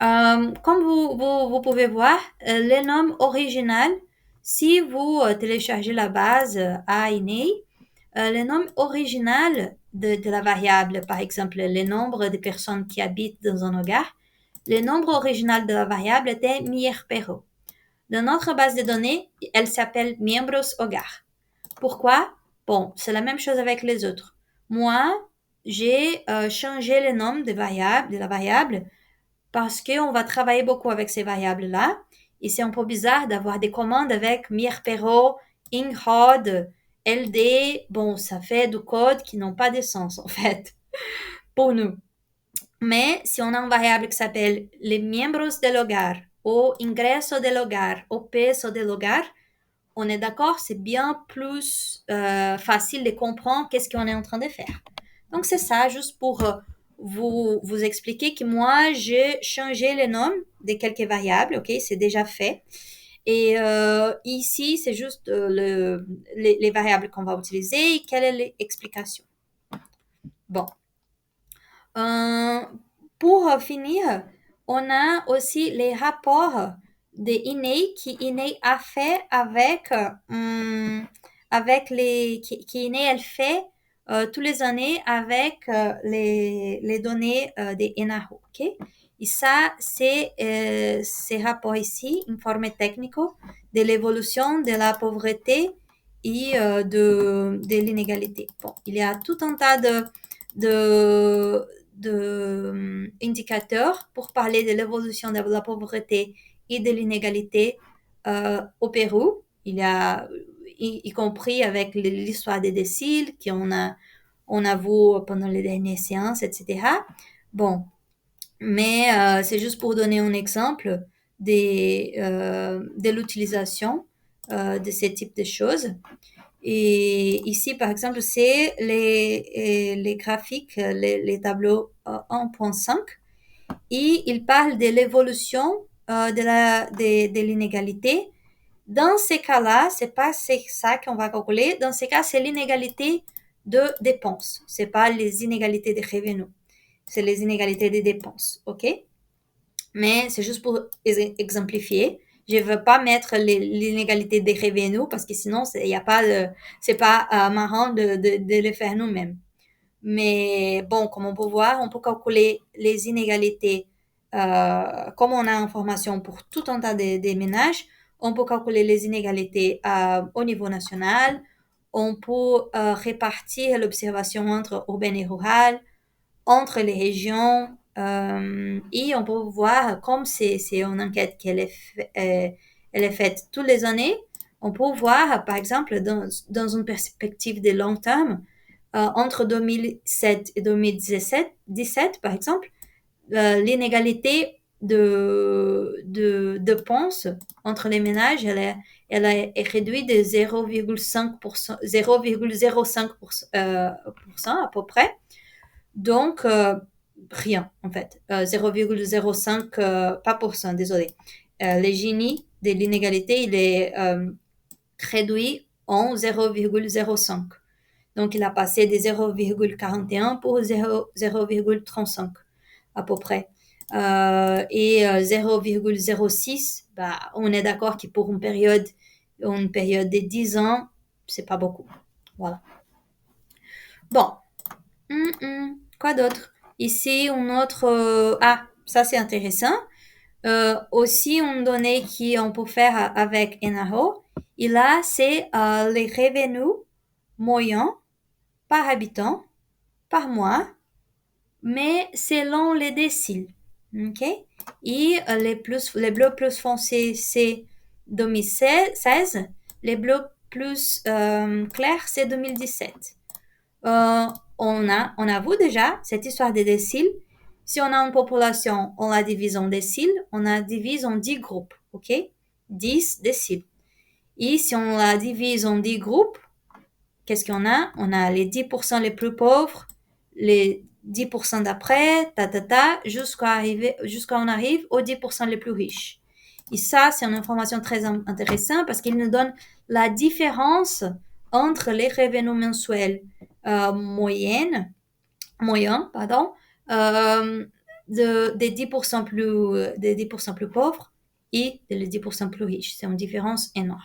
Comme vous pouvez voir, le nom original, si vous téléchargez la base à INEI, Le nom original de la variable, par exemple, le nombre de personnes qui habitent dans un hogar, le nombre original de la variable était miérpero. Dans notre base de données, elle s'appelle miembros hogar. Pourquoi? Bon, c'est la même chose avec les autres. Moi, j'ai changé le nom de la variable parce qu'on va travailler beaucoup avec ces variables-là. Et c'est un peu bizarre d'avoir des commandes avec miérpero, inghod, ld. Bon, ça fait du code qui n'ont pas de sens, en fait, pour nous. Mais si on a une variable qui s'appelle les miembros del hogar, ou ingreso del hogar, ou peso del hogar, on est d'accord, c'est bien plus facile de comprendre qu'est-ce qu'on est en train de faire. Donc c'est ça, juste pour vous expliquer que moi, j'ai changé les noms de quelques variables, ok, c'est déjà fait. Et ici, c'est juste les variables qu'on va utiliser et quelle est l'explication. Bon. Pour finir, on a aussi les rapports de INEI qui INEI a fait avec qui INEI elle fait toutes les années avec les données des ENAHO. Okay? Et ça, c'est ces rapports ici, informe technico de l'évolution de la pauvreté et de l'inégalité. Bon, il y a tout un tas de indicateurs pour parler de l'évolution de la pauvreté et de l'inégalité au Pérou. Il y a, y compris avec l'histoire des déciles on a vu pendant les dernières séances, etc. Bon, mais c'est juste pour donner un exemple de l'utilisation de ce type de choses. Et ici, par exemple, c'est les graphiques, les tableaux 1.5. Et il parle de l'évolution de l'inégalité. Dans ces cas-là, c'est pas ça qu'on va calculer. Dans ces cas, c'est l'inégalité de dépenses. C'est pas les inégalités de revenus. C'est les inégalités de dépenses. OK? Mais c'est juste pour exemplifier. Je ne veux pas mettre l'inégalité des revenus parce que sinon, c'est pas marrant de le faire nous-mêmes. Mais bon, comme on peut voir, on peut calculer les inégalités. Comme on a information pour tout un tas de ménages, on peut calculer les inégalités au niveau national. On peut répartir l'observation entre urbain et rural, entre les régions, et on peut voir, comme c'est une enquête elle est faite toutes les années, on peut voir, par exemple, dans une perspective de long terme, entre 2007 et 2017, par exemple, l'inégalité de dépenses entre les ménages, elle est réduite de 0,5%, 0,05% à peu près. Donc, rien, en fait. 0,05, pas pour cent, désolé. Le génie de l'inégalité, il est réduit en 0,05. Donc, il a passé de 0,41 pour 0,35 à peu près. Et 0,06, bah, on est d'accord que pour une période de 10 ans, c'est pas beaucoup. Voilà. Bon. Quoi d'autre? Ici, un autre... ah, ça c'est intéressant. Aussi, une donnée qu'on peut faire avec NAO, et là, c'est les revenus moyens par habitant, par mois, mais selon les déciles. OK? Et les bleus plus foncés, c'est 2016. Les bleus plus clairs, c'est 2017. On a vu déjà cette histoire des déciles. Si on a une population, on la divise en déciles, on la divise en 10 groupes, ok? 10 déciles. Et si on la divise en 10 groupes, qu'est-ce qu'on a? On a les 10% les plus pauvres, les 10% d'après, jusqu'à on arrive aux 10% les plus riches. Et ça, c'est une information très intéressante parce qu'il nous donne la différence entre les revenus mensuels moyens, des 10% des 10% plus pauvres et des 10% plus riches. C'est une différence énorme.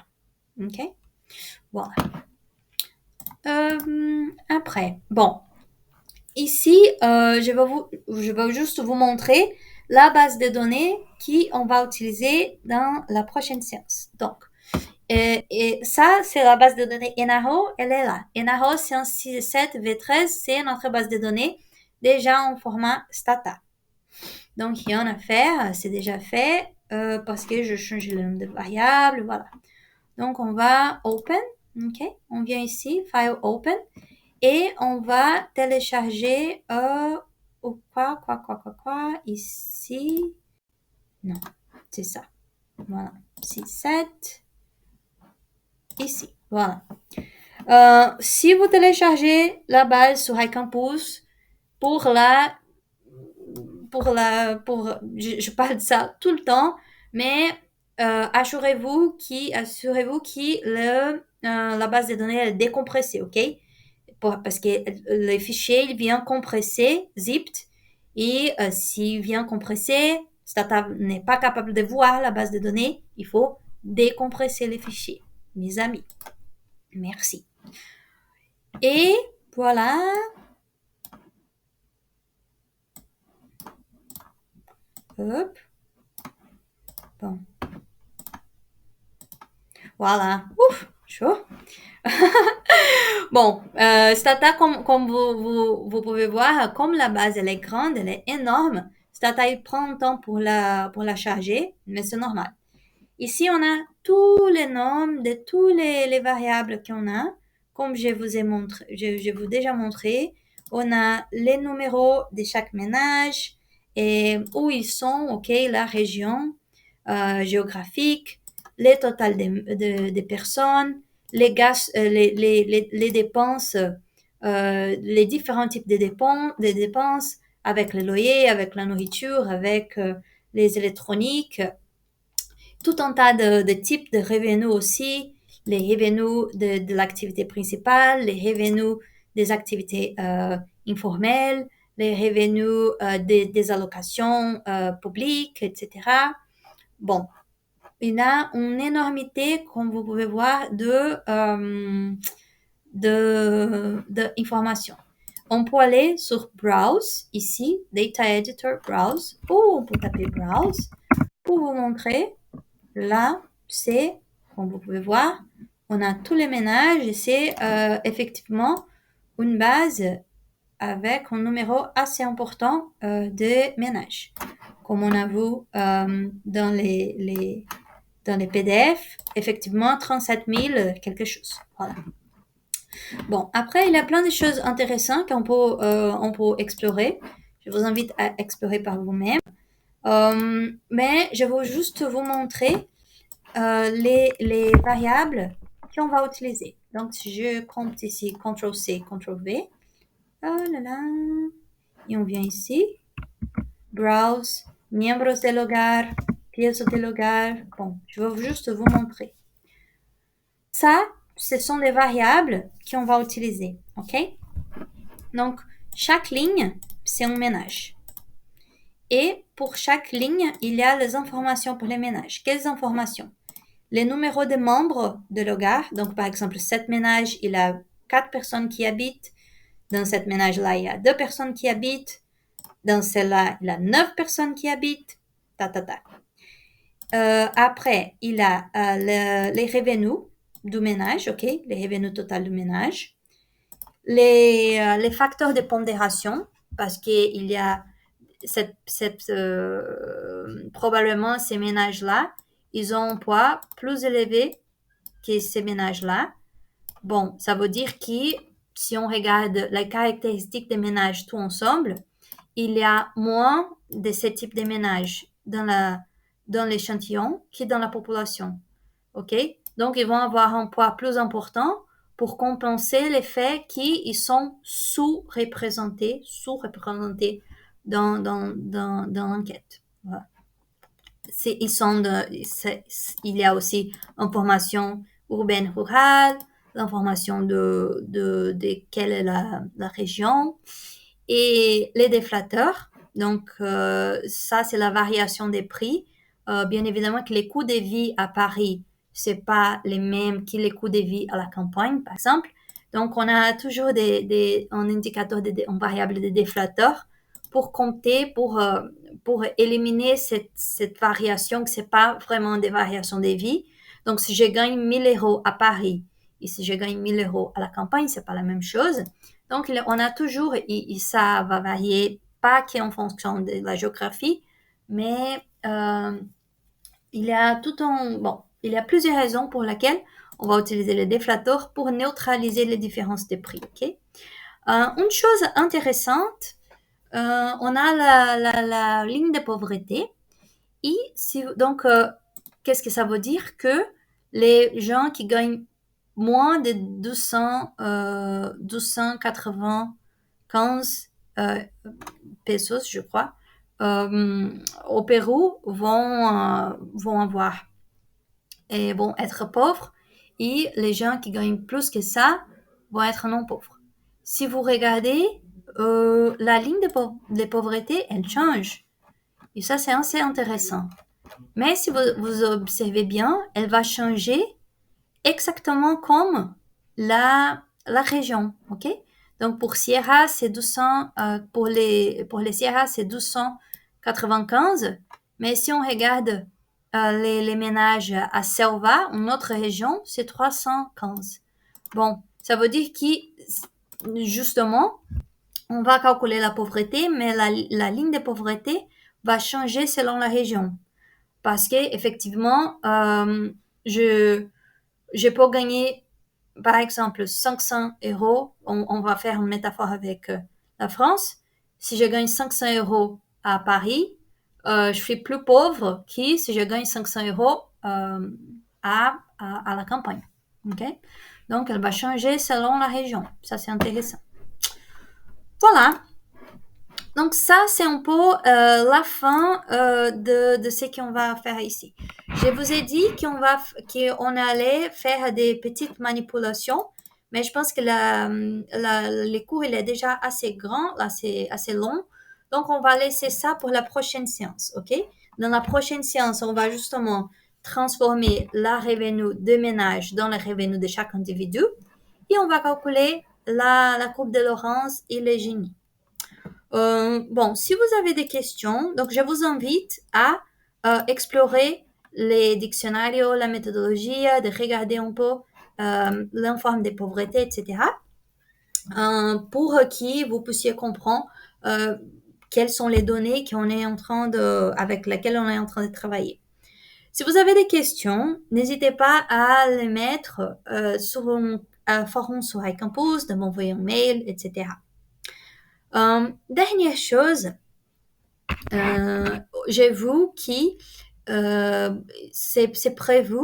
OK? Voilà. Après, bon, ici, je vais juste vous montrer la base de données qu'on va utiliser dans la prochaine séance. Donc, et ça, c'est la base de données NAO, elle est là. NAO 167 V13, c'est notre base de données déjà en format Stata. Donc, il y en a à faire, c'est déjà fait parce que je change le nom de variable, voilà. Donc, on va Open, ok? On vient ici, File Open, et on va télécharger ici. Non, c'est ça. Voilà, 6, 7, ici, voilà. Si vous téléchargez la base sur iCampus je parle de ça tout le temps, mais assurez-vous que la base de données est décompressée, ok? Parce que le fichier il vient compressé, zipped, et s'il vient compressé, Stata n'est pas capable de voir la base de données, il faut décompresser les fichiers, mes amis. Merci. Et voilà. Hop. Bon. Voilà. Ouf, chaud. Bon, Stata, comme vous pouvez voir, comme la base elle est grande, elle est énorme, Stata il prend un temps pour la charger, mais c'est normal. Ici, on a tous les noms de tous les variables qu'on a, comme je vous déjà montré. On a les numéros de chaque ménage et où ils sont, ok, la région géographique, les totales des personnes, les dépenses, les différents types de dépenses avec le loyer, avec la nourriture, avec les électroniques, tout un tas de types de revenus aussi, les revenus de l'activité principale, les revenus des activités informelles, les revenus des allocations publiques, etc. Bon, il y a une énormité, comme vous pouvez voir, d'informations. On peut aller sur Browse, ici, Data Editor, Browse, ou on peut taper Browse pour vous montrer. Là, c'est, comme vous pouvez voir, on a tous les ménages et c'est effectivement une base avec un numéro assez important de ménages. Comme on a vu dans les PDF, effectivement 37 000 quelque chose. Voilà. Bon, après, il y a plein de choses intéressantes on peut explorer. Je vous invite à explorer par vous-même. Mais je vais juste vous montrer les variables qu'on va utiliser. Donc, si je compte ici CTRL-C, CTRL-V, oh là là, et on vient ici, Browse, Miembros del hogar, Piezas del hogar. Bon, je vais juste vous montrer. Ça, ce sont des variables qu'on va utiliser, ok? Donc, chaque ligne, c'est un ménage. Et pour chaque ligne, il y a les informations pour les ménages. Quelles informations? Les numéros de membres de l'hogar. Donc, par exemple, cet ménage, il a 4 personnes qui habitent. Dans cet ménage-là, il y a 2 personnes qui habitent. Dans celle-là, il y a 9 personnes qui habitent. Après, il a les revenus du ménage, ok? Les revenus total du ménage. Les facteurs de pondération, parce qu'il y a probablement ces ménages-là, ils ont un poids plus élevé que ces ménages-là. Bon, ça veut dire que si on regarde les caractéristiques des ménages tout ensemble, il y a moins de ce type de ménages dans l'échantillon que dans la population. OK? Donc, ils vont avoir un poids plus important pour compenser le fait qu'ils sont sous-représentés dans l'enquête. Voilà. Il y a aussi information urbaine rurale, l'information de quelle est la région et les déflateurs. Donc, ça, c'est la variation des prix. Bien évidemment que les coûts de vie à Paris, c'est pas les mêmes que les coûts de vie à la campagne, par exemple. Donc, on a toujours un indicateur, une variable de déflateur pour compter, pour éliminer cette variation, que c'est pas vraiment des variations de vie. Donc, si je gagne 1 000 € à Paris et si je gagne 1 000 € à la campagne, c'est pas la même chose. Donc, on a toujours, et ça va varier, pas qu'en fonction de la géographie, mais il y a il y a plusieurs raisons pour lesquelles on va utiliser le déflateur pour neutraliser les différences de prix. Okay? Une chose intéressante, on a la ligne de pauvreté. Et donc, qu'est-ce que ça veut dire? Que les gens qui gagnent moins de 1295 pesos, je crois, au Pérou vont être pauvres, et les gens qui gagnent plus que ça vont être non pauvres. Si vous regardez, la ligne de pauvreté, elle change. Et ça, c'est assez intéressant. Mais si vous observez bien, elle va changer exactement comme la région. OK? Donc, pour Sierra, c'est 200, pour les Sierra, c'est 295. Mais si on regarde les ménages à Selva, une autre région, c'est 315. Bon, ça veut dire que, justement, on va calculer la pauvreté, mais la ligne de pauvreté va changer selon la région. Parce que effectivement, je peux gagner, par exemple, 500 €. On va faire une métaphore avec la France. Si je gagne 500 € à Paris, je suis plus pauvre que si je gagne 500 € à la campagne. Okay? Donc, elle va changer selon la région. Ça, c'est intéressant. Voilà. Donc ça, c'est un peu la fin de ce qu'on va faire ici. Je vous ai dit qu'on allait faire des petites manipulations, mais je pense que le cours il est déjà assez grand, assez long. Donc, on va laisser ça pour la prochaine séance, OK? Dans la prochaine séance, on va justement transformer la revenu de ménage dans le revenu de chaque individu et on va calculer la courbe de Laurence et le Gini. Bon, si vous avez des questions, donc je vous invite à explorer les dictionnaires, la méthodologie, de regarder un peu l'informe des pauvretés, etc. Pour que vous puissiez comprendre quelles sont les données avec lesquelles on est en train de travailler. Si vous avez des questions, n'hésitez pas à les mettre sur un forum sur iCampus, de m'envoyer un mail, etc. Dernière chose, j'ai vu que c'est prévu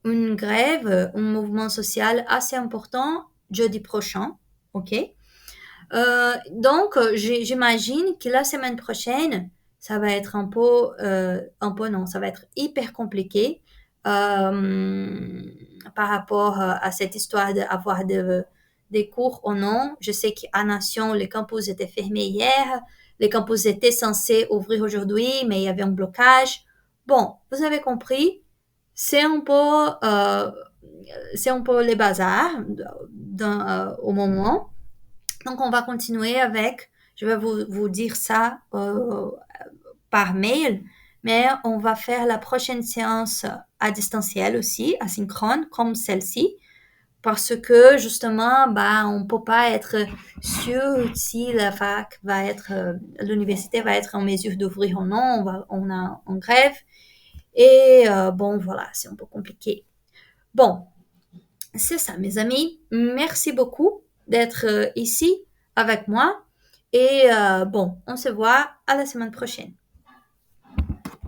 une grève, un mouvement social assez important jeudi prochain, ok? Donc, j'imagine que la semaine prochaine, ça va être non, ça va être hyper compliqué par rapport à cette histoire d'avoir des cours ou non. Je sais qu'à Nation, les campus étaient fermés hier. Les campus étaient censés ouvrir aujourd'hui, mais il y avait un blocage. Bon, vous avez compris, c'est un peu les bazars au moment. Donc, on va continuer je vais vous dire ça par mail, mais on va faire la prochaine séance à distanciel aussi, asynchrone, comme celle-ci, parce que justement, on peut pas être sûr si l'université va être en mesure d'ouvrir ou non. On a en grève. Et bon, voilà, c'est un peu compliqué. Bon, c'est ça, mes amis. Merci beaucoup d'être ici avec moi. Et bon, on se voit à la semaine prochaine.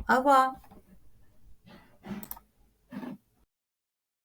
Au revoir.